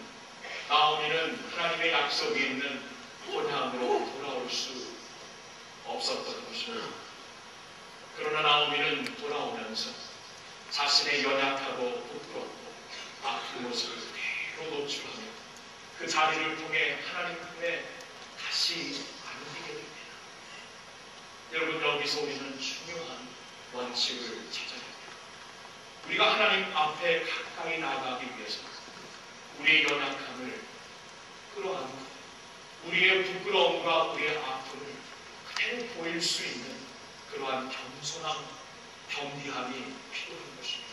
나오미는 하나님의 약속이 있는 고향으로 돌아올 수 없었던 것입니다. 그러나 나오미는 돌아오면서 자신의 연약하고 부끄럽고 아픈 모습을 그대로 노출하며 그 자리를 통해 하나님 품에 다시 안기게 됩니다. 여러분, 여기서 우리는 중요한 원칙을 찾아야 합니다. 우리가 하나님 앞에 가까이 나아가기 위해서 우리의 연약함을 끌어안고 우리의 부끄러움과 우리의 아픔을 그대로 보일 수 있는 그러한 겸손함, 겸비함이 필요한 것입니다.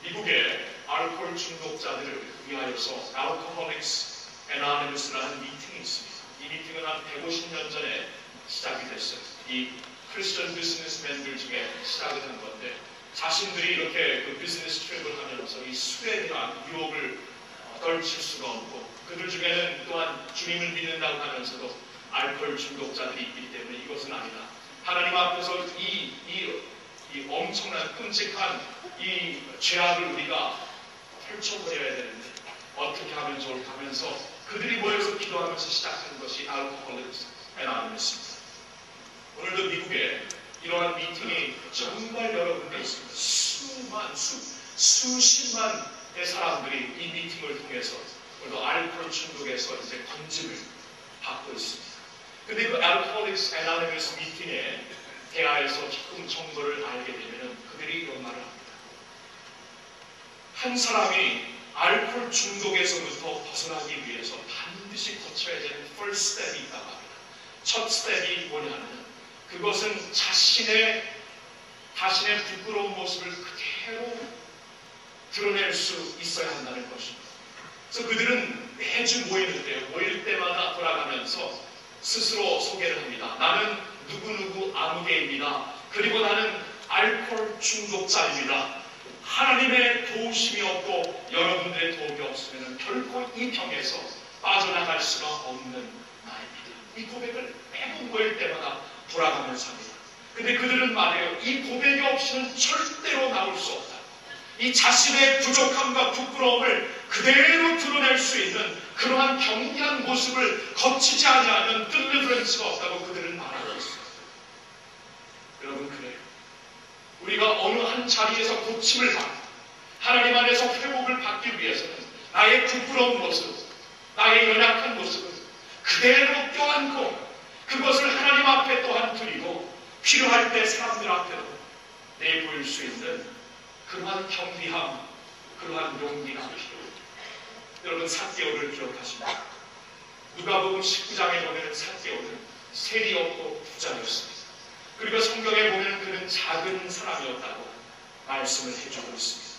미국의 알코올 중독자들을 위하여서 Alcoholics Anonymous라는 미팅이 있습니다. 이 미팅은 한 150년 전에 시작이 됐어요. 이 크리스천 비즈니스맨들 중에 시작을 한 건데 자신들이 이렇게 그 비즈니스 트립을 하면서 이 술에 대한 유혹을 떨칠 수가 없고 그들 중에는 또한 주님을 믿는다고 하면서도 알코올 중독자들이 있기 때문에 이것은 아니다. 하나님 앞에서 이 엄청난 끔찍한 이 죄악을 우리가 펼쳐버려야 되는데 어떻게 하면 좋을까 하면서 그들이 모여서 기도하면서 시작한 것이 Alcoholics Anonymous입니다. 오늘도 미국에 이러한 미팅이 정말 여러 군데 있습니다. 수십만의 사람들이 이 미팅을 통해서 오늘도 알코올 중독에서 이제 건짐을 받고 있습니다. 근데 그 Alcoholics Anonymous 미팅에 대하여서 조금 정보를 알게 되면 그들이 이런 말을 합니다. 한 사람이 알코올 중독에서부터 벗어나기 위해서 반드시 거쳐야 되는 first step이 있다고 합니다. 첫 스텝이 뭐냐면 그것은 자신의 자신의 부끄러운 모습을 그대로 드러낼 수 있어야 한다는 것입니다. 그래서 그들은 매주 모이는데요. 모일 때마다 돌아가면서 스스로 소개를 합니다. 나는 누구누구 아무개입니다. 그리고 나는 알코올 중독자입니다. 하나님의 도우심이 없고 여러분들의 도움이 없으면 결코 이 병에서 빠져나갈 수가 없는 나입니다. 이 고백을 매번 모일 때마다 돌아가면서 합니다. 근데 그들은 말해요. 이 고백이 없이는 절대로 나올 수 없다. 이 자신의 부족함과 부끄러움을 그대로 드러낼 수 있는 그러한 경미한 모습을 거치지 아니하면 뚫려들을 없다고 그들은 말하고 있습니다. 여러분, 그래요. 우리가 어느 한 자리에서 고침을 받고 하나님 안에서 회복을 받기 위해서는 나의 부끄러운 모습, 나의 연약한 모습을 그대로 껴안고 그것을 하나님 앞에 또한 드리고 필요할 때 사람들 앞에도 내보일 수 있는 그러한 경비함, 그러한 용기가 필요합니다. 여러분, 삭개오를 기억하십니까? 누가복음 19장에 보면 삭개오는 셀이 없고 부자였습니다. 그리고 성경에 보면 그는 작은 사람이었다고 말씀을 해주고 있습니다.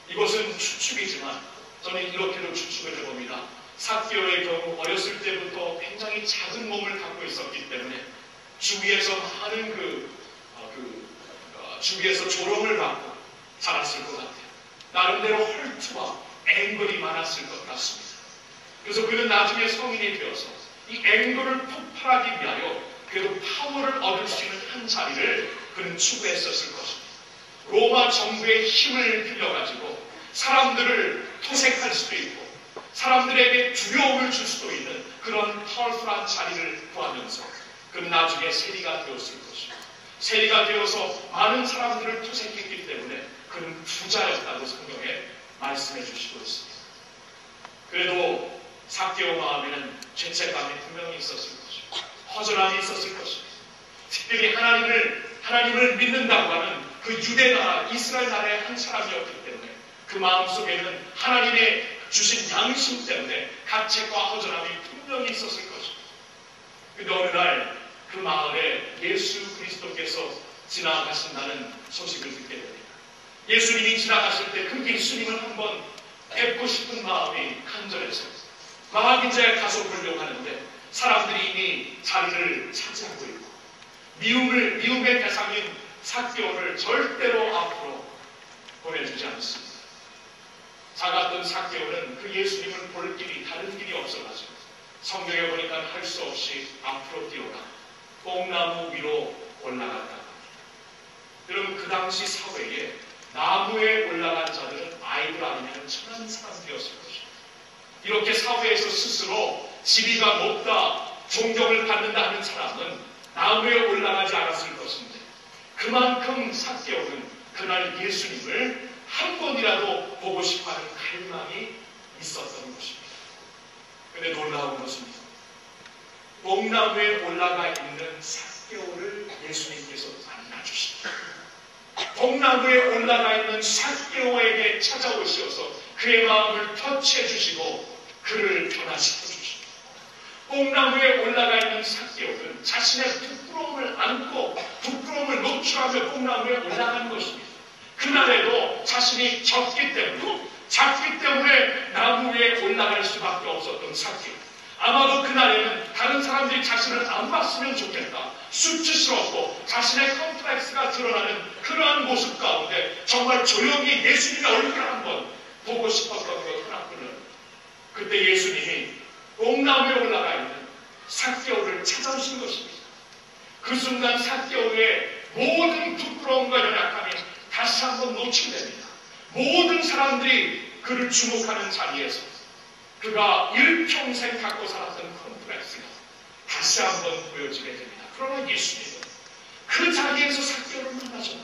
이것은 추측이지만 저는 이렇게도 추측을 해봅니다. 삭개오의 경우 어렸을 때부터 굉장히 작은 몸을 갖고 있었기 때문에 주위에서 많은 주위에서 조롱을 받고 자랐을 것 같아요. 나름대로 헐트와 앵글이 많았을 것 같습니다. 그래서 그는 나중에 성인이 되어서 이 앵글을 폭발하기 위하여 그래도 파워를 얻을 수 있는 한 자리를 그는 추구했었을 것입니다. 로마 정부의 힘을 빌려가지고 사람들을 토색할 수도 있고 사람들에게 두려움을 줄 수도 있는 그런 파워풀한 자리를 구하면서 그는 나중에 세리가 되었을 것입니다. 세리가 되어서 많은 사람들을 토색했기 때문에 그는 부자였다고 성경에 말씀해 주시고 있습니다. 그래도 삭개오 마음에는 죄책감이 분명히 있었을 것입니다. 허전함이 있었을 것입니다. 특별히 하나님을 믿는다고 하는 그 유대 나라, 이스라엘 나라의 한 사람이었기 때문에 그 마음속에는 하나님의 주신 양심 때문에 가책과 허전함이 분명히 있었을 것입니다. 근데 어느 날 그 마을에 예수 그리스도께서 지나가신다는 소식을 듣게 됩니다. 예수님이 지나가실 때 그 예수님을 한번 뵙고 싶은 마음이 간절해서 막 이제 가서 보려고 하는데 사람들이 이미 자리를 차지하고 있고 미움의 대상인 삭개오를 절대로 앞으로 보내주지 않습니다. 작았던 삭개오는 그 예수님을 볼 길이 다른 길이 없어가지고 성경에 보니까 할 수 없이 앞으로 뛰어가 뽕나무 위로 올라갔다고 합니다. 여러분, 그 당시 사회에 나무에 올라간 자들은 아이들 아니면 천한 사람들이었을 것입니다. 이렇게 사회에서 스스로 지위가 높다, 존경을 받는다 하는 사람은 나무에 올라가지 않았을 것인데 그만큼 삭개오는 그날 예수님을 한 번이라도 보고 싶어하는 갈망이 있었던 것입니다. 그런데 놀라운 것입니다. 뽕나무에 올라가 있는 삭개오를 예수님께서 만나주십니다. 뽕나무에 올라가 있는 삭개오에게 찾아오셔서 그의 마음을 터치해 주시고 그를 변화시켜 주십니다. 뽕나무에 올라가 있는 삭개오는 자신의 부끄러움을 안고 부끄러움을 노출하며 뽕나무에 올라간 것입니다. 그날에도 자신이 작기 때문에 나무 위에 올라갈 수밖에 없었던 삭개오. 아마도 그날에는 다른 사람들이 자신을 안 봤으면 좋겠다. 수치스럽고 자신의 컴플렉스가 드러나는 그러한 모습 가운데 정말 조용히 예수님의 얼굴을 한번 보고 싶었던 것 하나뿐은 그때 예수님이 뽕나무에 올라가 있는 삭개오를 찾아오신 것입니다. 그 순간 삭개오의 모든 부끄러움과 연약함이 다시 한번 노출됩니다. 모든 사람들이 그를 주목하는 자리에서 그가 일평생 갖고 살았던 컴플렉스가 다시 한번 보여지게 됩니다. 그러나 예수님은 그 자리에서 삭개오를 만나셨다.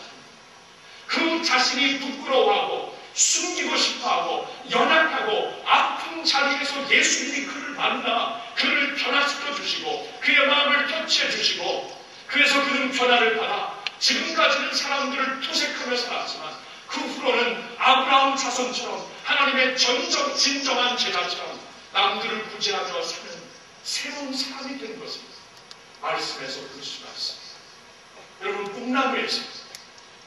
그 자신이 부끄러워하고 숨기고 싶어하고 연약하고 아픈 자리에서 예수님이 그를 만나 그를 변화시켜 주시고 그의 마음을 터치해 주시고 그래서 그는 변화를 받아 지금까지는 사람들을 토색하며 살았지만 그 후로는 아브라함 자손처럼 하나님의 진정한 제자처럼 남들을 구제하며 사는 새로운 사람이 된 것입니다. 말씀에서 볼 수가 있습니다. 여러분, 뽕나무에서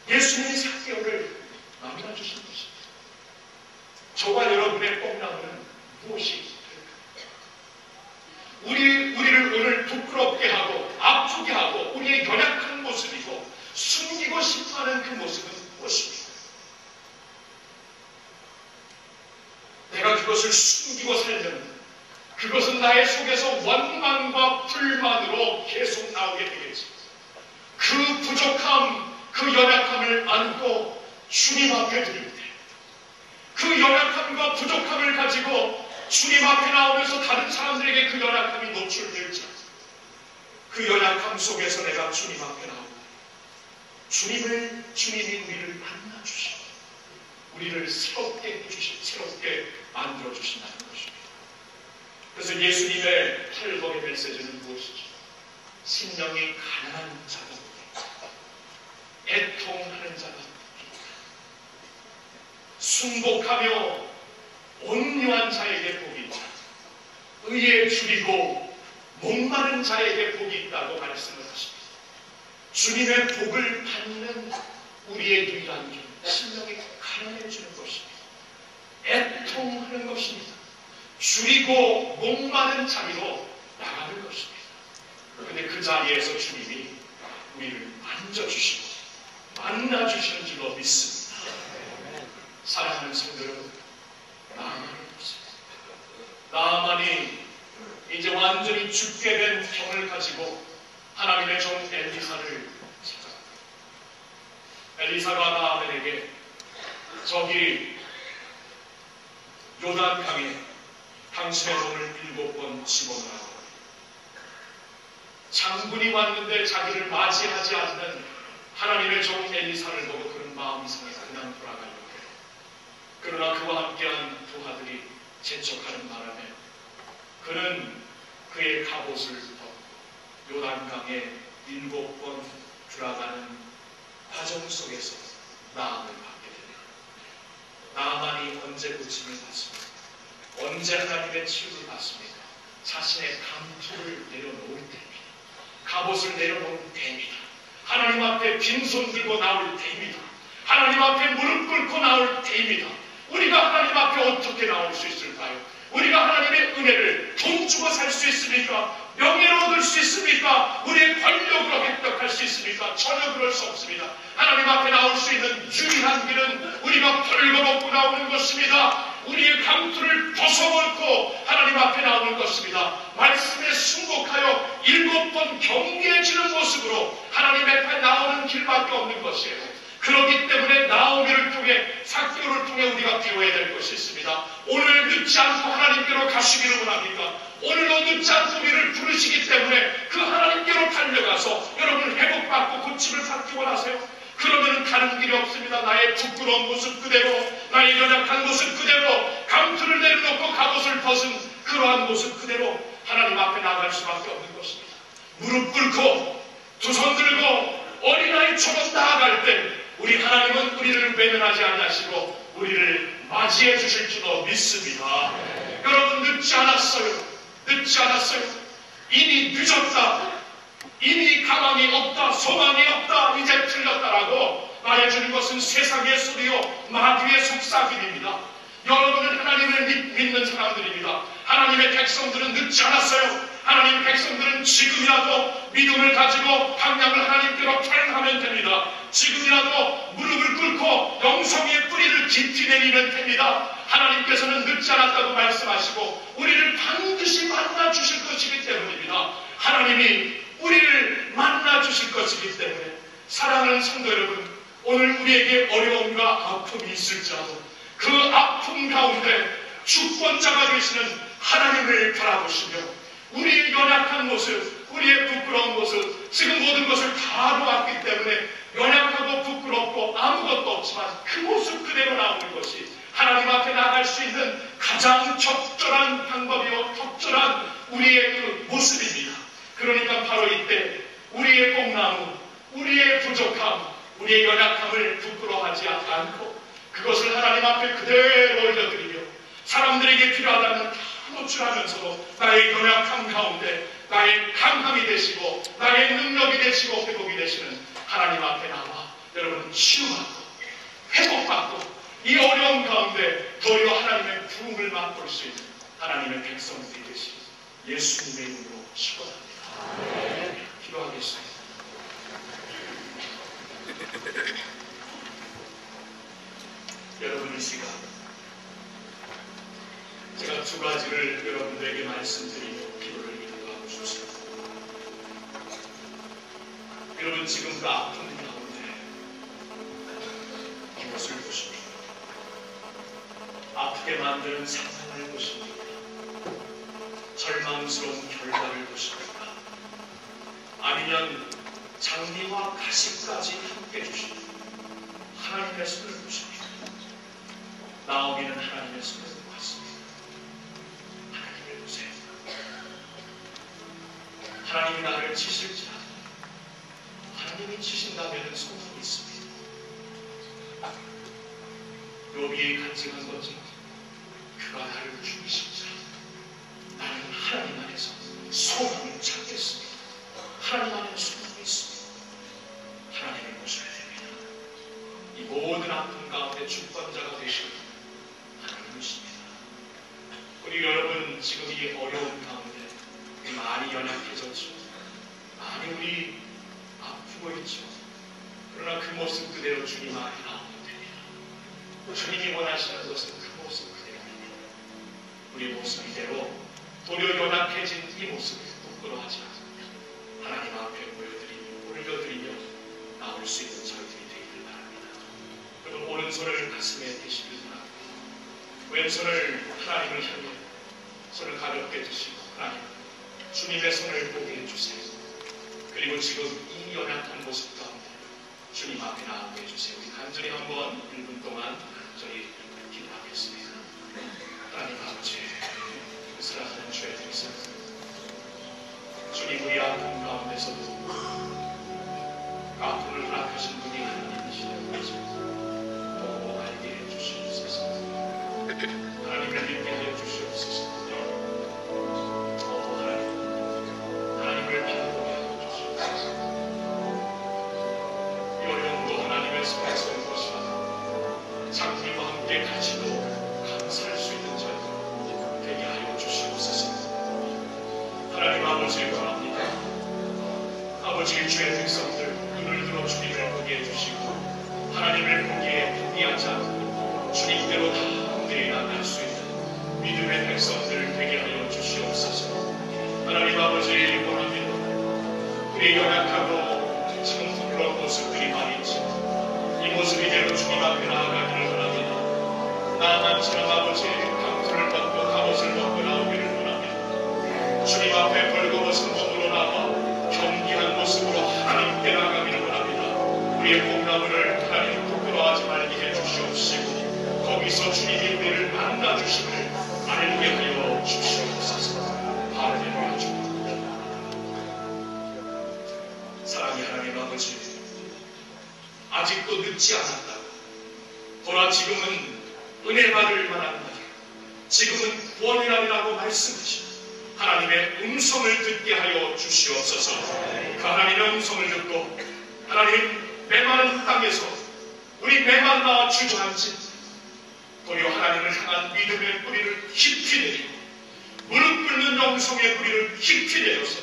예수님이 삭개오를 만나주신 것입니다. 저와 여러분의 뽕나무는 무엇이 우리를 오늘 부끄럽게 하고 아프게 하고 우리의 연약한 모습이고 숨기고 싶어하는 그 모습은 무엇입니까? 내가 그것을 숨기고 살면 그것은 나의 속에서 원망과 불만으로 계속 나오게 되겠지. 그 부족함, 그 연약함을 안고 주님 앞에 드릴 때 그 연약함과 부족함을 가지고 주님 앞에 나오면서 다른 사람들에게 그 연약함이 노출될지 그 연약함 속에서 내가 주님 앞에 나오고 주님이 우리를 만나주시고 우리를 새롭게 만들어주신다는 것입니다. 그래서 예수님의 팔복의 메시지는 무엇이죠? 심령이 가난한 자가 애통하는 자가 순복하며 온유한 자에게 복이 있다. 의에 줄이고 목마른 자에게 복이 있다고 말씀을 하십니다. 주님의 복을 받는 우리의 유일한 길, 심령이 가난해지는 것입니다. 애통하는 것입니다. 줄이고 목마른 자리로 나가는 것입니다. 그런데 그 자리에서 주님이 우리를 만져주시고 만나주시는 줄로 믿습니다. 사랑하는 성도 여러분, 나아만이 이제 완전히 죽게 된 병을 가지고 하나님의 종 엘리사를 찾아갑니다. 엘리사가 나아만에게 저기 요단강에 당신의 몸을 7번 집어넣으라고 장군이 왔는데 자기를 맞이하지 않는 하나님의 종 엘리사를 보고 그런 마음이 상해 그냥 돌아가려고 해요. 그러나 그와 함께한 부하들이 재촉하는 바람에 그는 그의 갑옷을 벗고 요단강에 7번 들어가는 과정 속에서 나음을 받게 됩니다. 나아만이 언제 고침을 받습니까? 언제 하나님의 치유를 받습니까? 자신의 감투를 내려놓을 때입니다. 갑옷을 내려놓을 때입니다. 하나님 앞에 빈손 들고 나올 때입니다. 하나님 앞에 무릎 꿇고 나올 때입니다. 우리가 하나님 앞에 어떻게 나올 수 있을까요? 우리가 하나님의 은혜를 돈 주고 살 수 있습니까? 명예를 얻을 수 있습니까? 우리의 권력으로 획득할 수 있습니까? 전혀 그럴 수 없습니다. 하나님 앞에 나올 수 있는 유일한 길은 우리가 벌거벗고 나오는 것입니다. 우리의 감투를 벗어벗고 하나님 앞에 나오는 것입니다. 말씀에 순복하여 7번 경계해지는 모습으로 하나님 앞에 나오는 길밖에 없는 것이에요. 그렇기 때문에 나오미를 통해 삭개오를 통해 우리가 배워야 될 것이 있습니다. 오늘 늦지 않고 하나님께로 가시기를 원합니까? 오늘도 늦지 않고 우리를 부르시기 때문에 그 하나님께로 달려가서 여러분 회복받고 고침을 받기 원하세요? 그러면 가는 길이 없습니다. 나의 부끄러운 모습 그대로, 나의 연약한 모습 그대로, 감투를 내려놓고 갑옷을 벗은 그러한 모습 그대로 하나님 앞에 나갈 수밖에 없는 것입니다. 무릎 꿇고 두 손 들고 어린아이처럼 나아갈 때 우리 하나님은 우리를 외면하지 않으시고 우리를 맞이해 주실 줄로 믿습니다. 여러분 늦지 않았어요. 늦지 않았어요. 이미 늦었다. 이미 가망이 없다. 소망이 없다. 이제 틀렸다라고 말해주는 것은 세상의 소리요 마귀의 속삭임입니다. 여러분은 하나님을 믿는 사람들입니다. 하나님의 백성들은 늦지 않았어요. 하나님의 백성들은 지금이라도 믿음을 가지고 방향을 하나님께로 편하면 됩니다. 지금이라도 무릎을 꿇고 영성의 뿌리를 깊이 내리면 됩니다. 하나님께서는 늦지 않았다고 말씀하시고 우리를 반드시 만나주실 것이기 때문입니다. 하나님이 우리를 만나주실 것이기 때문에 사랑하는 성도 여러분, 오늘 우리에게 어려움과 아픔이 있을지라도 그 아픔 가운데 주권자가 되시는 하나님을 바라보시며 우리의 연약한 모습, 우리의 부끄러운 모습, 지금 모든 것을 다 놓았기 때문에 연약하고 부끄럽고 아무것도 없지만 그 모습 그대로 나오는 것이 하나님 앞에 나갈 수 있는 가장 적절한 방법이요 적절한 우리의 그 모습입니다. 그러니까 바로 이때 우리의 뽕나무, 우리의 부족함, 우리의 연약함을 부끄러워하지 않고 그것을 하나님 앞에 그대로 올려드리며 사람들에게 필요하다면 다 노출하면서도 나의 연약함 가운데 나의 강함이 되시고 나의 능력이 되시고 회복이 되시는 하나님 앞에 나와 여러분 치유받고 회복받고 이 어려운 가운데 도리어 하나님의 부흥을 맛볼 수 있는 하나님의 백성들이 되시 예수님의 이름으로 축원합니다. 기도하겠습니다. 여러분 이 시간 제가 두 가지를 여러분들에게 말씀드리고 기도를 인도하고 싶습니다. 여러분 지금 그 아픈 가운데 이것을 보십시오. 아프게 만드는 상황을 보십니까? 절망스러운 결과를 보십니까? 아니면 장미와 가시까지 함께 주신 하나님의 손을 보십니까? 나오기는 하나님의 손을 보았습니다. 하나님을 보세요. 하나님이 나를 치실지라도 하나님이 치신다면 소망이 있습니다. 욥이 간증한 것처럼 그가 나를 죽이실지라도 나는 하나님 안에서 소망을 찾겠습니다. 하나님 안에 소망이 있습니다. 하나님을 보셔야 됩니다. 이 모든 아픔 가운데 주권자가 되시는 하나님이십니다. 우리 여러분 지금 이 어려운 가운데 많이 연약해졌죠. 많이 우리 아프고 있죠. 그러나 그 모습 그대로 주님 앞에 나오면 됩니다. 주님이 원하시는 것은 그 모습 그대로입니다. 우리 모습 이대로 도리어 연약해진 이 모습을 부끄러워하지 않습니다. 하나님 앞에 올려드리며 나올 수 있는 저희들이 되기를 바랍니다. 여러분 오른손을 가슴에 대시길 바랍니다. 왼손을 하나님을 향해 손을 가볍게 드시고 하나님 주님의 손을 보게 해주세요. 그리고 지금 이 연약한 모습 가운데 주님 앞에 나오게 해주세요. 우리 간절히 한번 1분 동안 저희 기도하겠습니다. 하나님 아버지 사랑하는 주의 백성 주님 우리 아픔 가운데서도 아픔을 허락하신 분이 하나님이시다는 것을 보고 알게 해주시옵소서. 하나님을 믿게 하여 주시옵소서. 하나님을 바라보게 하여 주시옵소서. 이 어려움도 하나님의 손에서 온 것이라 장미와 함께 같이도 감사할 수 있는 저희가 되게 하여 주시옵소서. 하나님 아버지를 구합니다. 아버지 주의 백성들 눈을 들어 주님을 보게 해주시고 하나님을 보기에 포기하지 않고 주님께로 다음대에 나갈 수 있는 믿음의 백성들 되게 하여 주시옵소서. 하나님 아버지 원합니다. 우리 연약하고 지금 부끄러운 모습들이 많이 있지만 이 모습 이대로 주님 앞에 나아가기를 원합니다. 나만처럼 아버지 강토를 벗고 갑옷을 벗고 나오기를 원합니다. 주님 앞에 벌거벗은 몸으로 나와 경기한 모습으로 하나님께 나가기를 원합니다. 우리의 뽕나무를 하나님 부끄러워하지 말게 해주시옵시고 거기서 주님이 우리를 만나주심을 알게 하여 주시옵소서. 할렐루야. 사랑의 하나님 아버지 아직도 늦지 않았다. 보라 지금은 은혜 받을 만한 날 지금은 구원이라고 말씀하시고 하나님의 음성을 듣게 하여 주시옵소서. 그 하나님의 음성을 듣고 하나님 메마른 땅에서 우리 메말라 주저앉지 도리어 하나님을 향한 믿음의 뿌리를 깊이 내리고 무릎 꿇는 영성의 뿌리를 깊이 내려서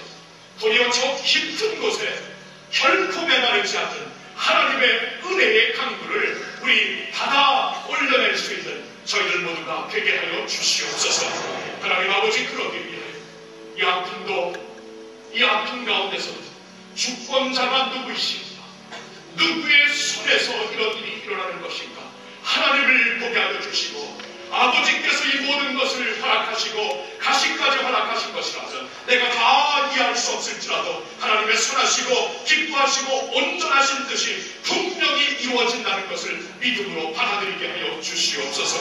도리어 저 깊은 곳에 결코 메마르지 않는 하나님의 은혜의 강물을 우리 받아 올려낼 수 있는 저희들 모두가 되게 하여 주시옵소서. 하나님 아버지 그러기 위해 이 아픔 가운데서 주권자가 누구이신가? 누구의 손에서 이런 일이 일어나는 것인가? 하나님을 보게 하여 주시고 아버지께서 이 모든 것을 허락하시고 가시까지 허락하신 것이라면 내가 다 이해할 수 없을지라도 하나님의 선하시고 기뻐하시고 온전하신 뜻이 분명히 이루어진다는 것을 믿음으로 받아들이게 하여 주시옵소서.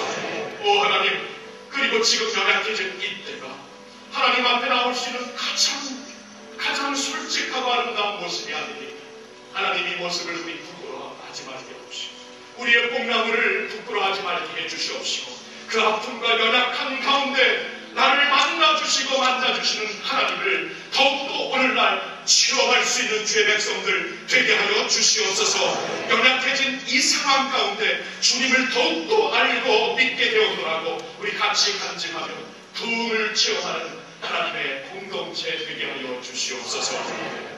오 하나님, 그리고 지금 연약해진 이때가 하나님 앞에 나올 수 있는 가장 솔직하고 아름다운 모습이 아닙니까? 하나님 이 모습을 우리 부끄러워하지 말게 해주시고 우리의 뽕나무를 부끄러워하지 말게 해주시옵시고 그 아픔과 연약한 가운데 나를 만나주시고 만나주시는 하나님을 더욱더 오늘날 체험할 수 있는 주의 백성들 되게 하여 주시옵소서. 연약해진 이 상황 가운데 주님을 더욱더 알고 믿게 되어도라고 우리 같이 간증하며 부흥을 체험하는 하나님의 공동체 되게 하여 주시옵소서.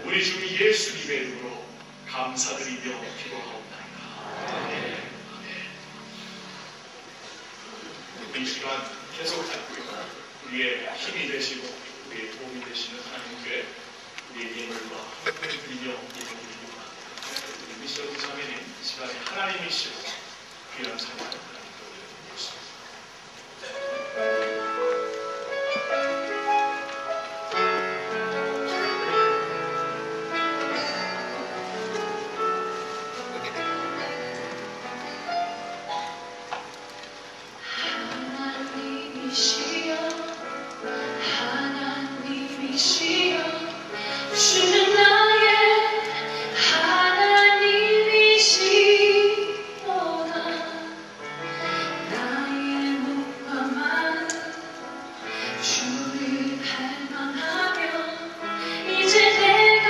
우리 주 예수님의 이름으로 감사드리며 기도하옵나이다. 아멘. 이 시간 계속 우리의 힘이 되시고 우리의 도움이 되시는 하나님께 우리의 예물과 헌금을 드리며 예배드립니다. 우리 미션 자매님 이 시간에 하나님이시고 귀한 찬양 하나님께 올려드리겠습니다. 주는 나의 하나님이시로다. 나의 몸과 마음 주를 갈망하며 이제 내가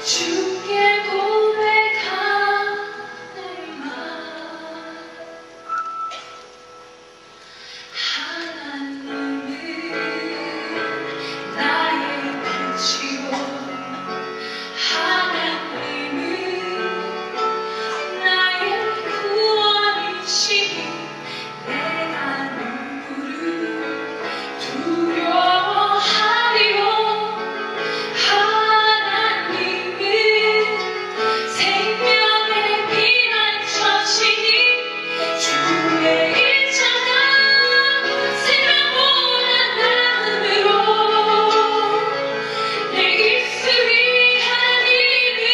주께 고백하는 말. 하나님은 나의 빛이요 하나님은 나의 구원이시니 내가 누구를 두려워하리요. 하나님은 생명의 피난처시니 주의 일자가 생명보다 나음으로 내 입술이 하나님을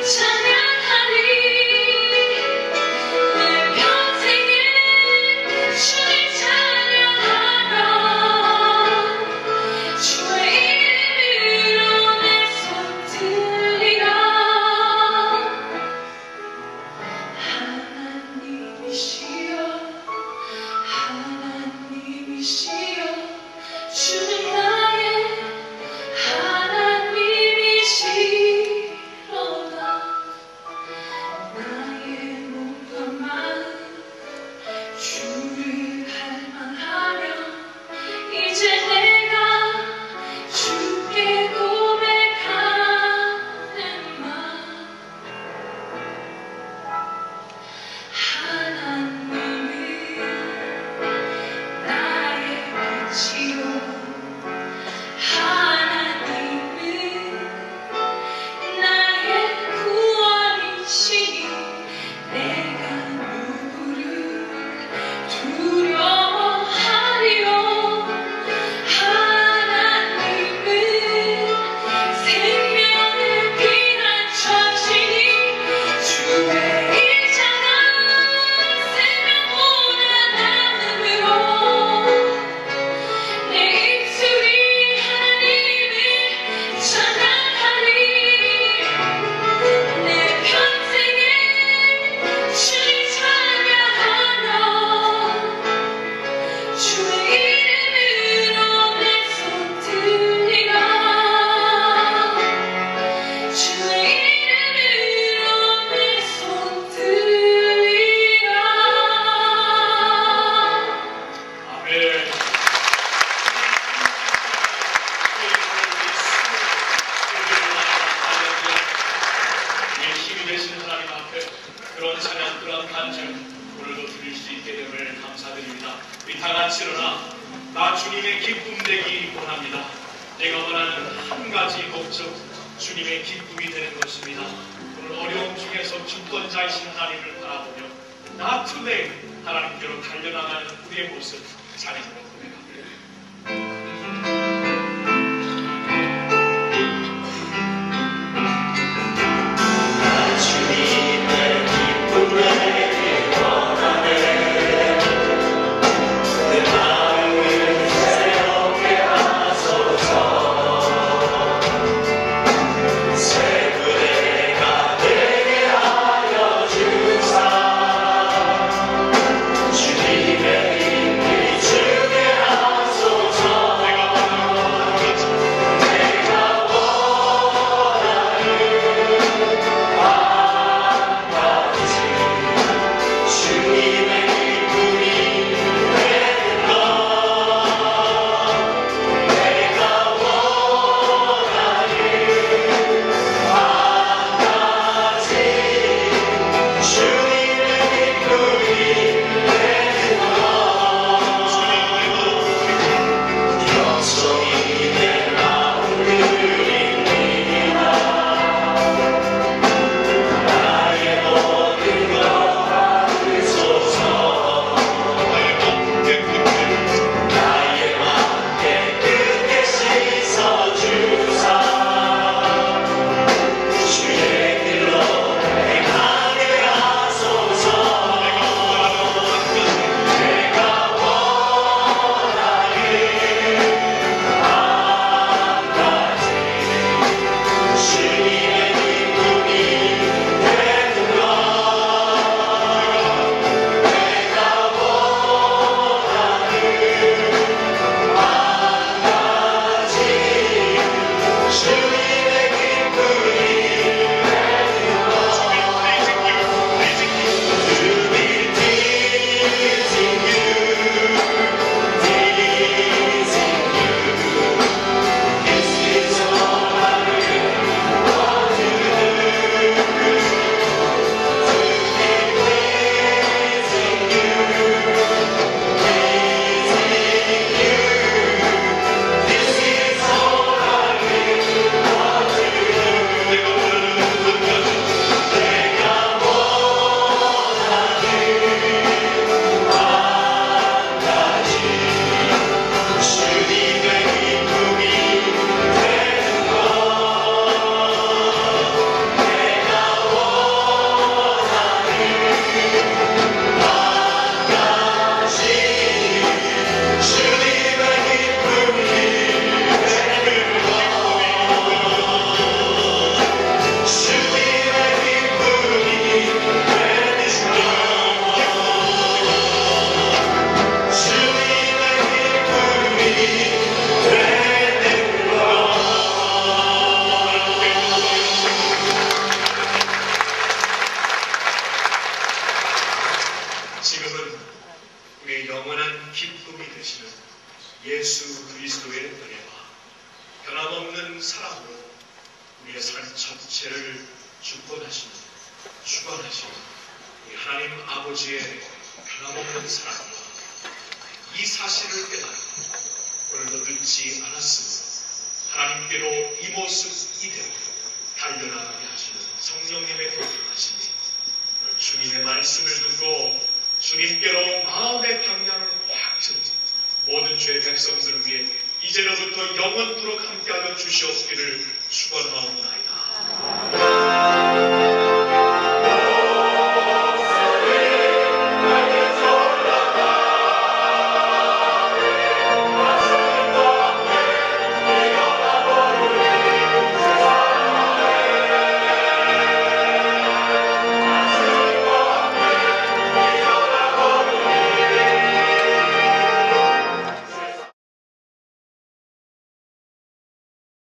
찬양하리. 내 평생에 주를 찬양하며 주의 이름으로 내 손 들리라. 하나님이시여 하나님이시여 주는 나의 하나님이시로다. 나의 몸과 마음 주를 갈망하며 이제 내가 주께 고백하는 말. 하나님은 나의 빛이요 하나님은 나의 구원이시니 내가 누구를 두려워하리요. 하나님은 생명의 피난처시니 주의 일자가 생명보다 나음으로 내 입술이 하나님을 찬양하리. 내 평생에 주를 찬양하며 주의 이름으로 내 손 들리라. 주의 이름으로 내 손 들리라. 아멘. 우리의 힘이 되시는 하나님 앞에 그런 찬양, 그런 간증 오늘도 드릴 수 있게 됨을 감사드립니다. 우리 다 같이 일어나 나 주님의 기쁨 되기 원합니다. 내가 원하는 한 가지 목적, 주님의 기쁨이 되는 것입니다. 오늘 어려움 중에서 주권자이신 하나님을 바라보며 나 투데이 하나님께로 달려나가는 우리의 모습 찬양으로 고백합니다. 주님의 빛이 주게 하소서. 우리의 영원한 기쁨이 되시는 예수 그리스도의 은혜와 변함없는 사랑으로 우리의 삶 전체를 주권하시는 우리 하나님 아버지의 변함없는 사랑과 이 사실을 깨닫고 오늘도 늦지 않았으므로 하나님께로 이 모습 이대로 달려나가게 하시는 성령님의 교통하심이 주님의 말씀을 듣고 주님께로 마음의 방향을 확 틀고 모든 죄의 백성들을 위해 이제로부터 영원토록 함께하여 주시옵기를 축원하옵나이다.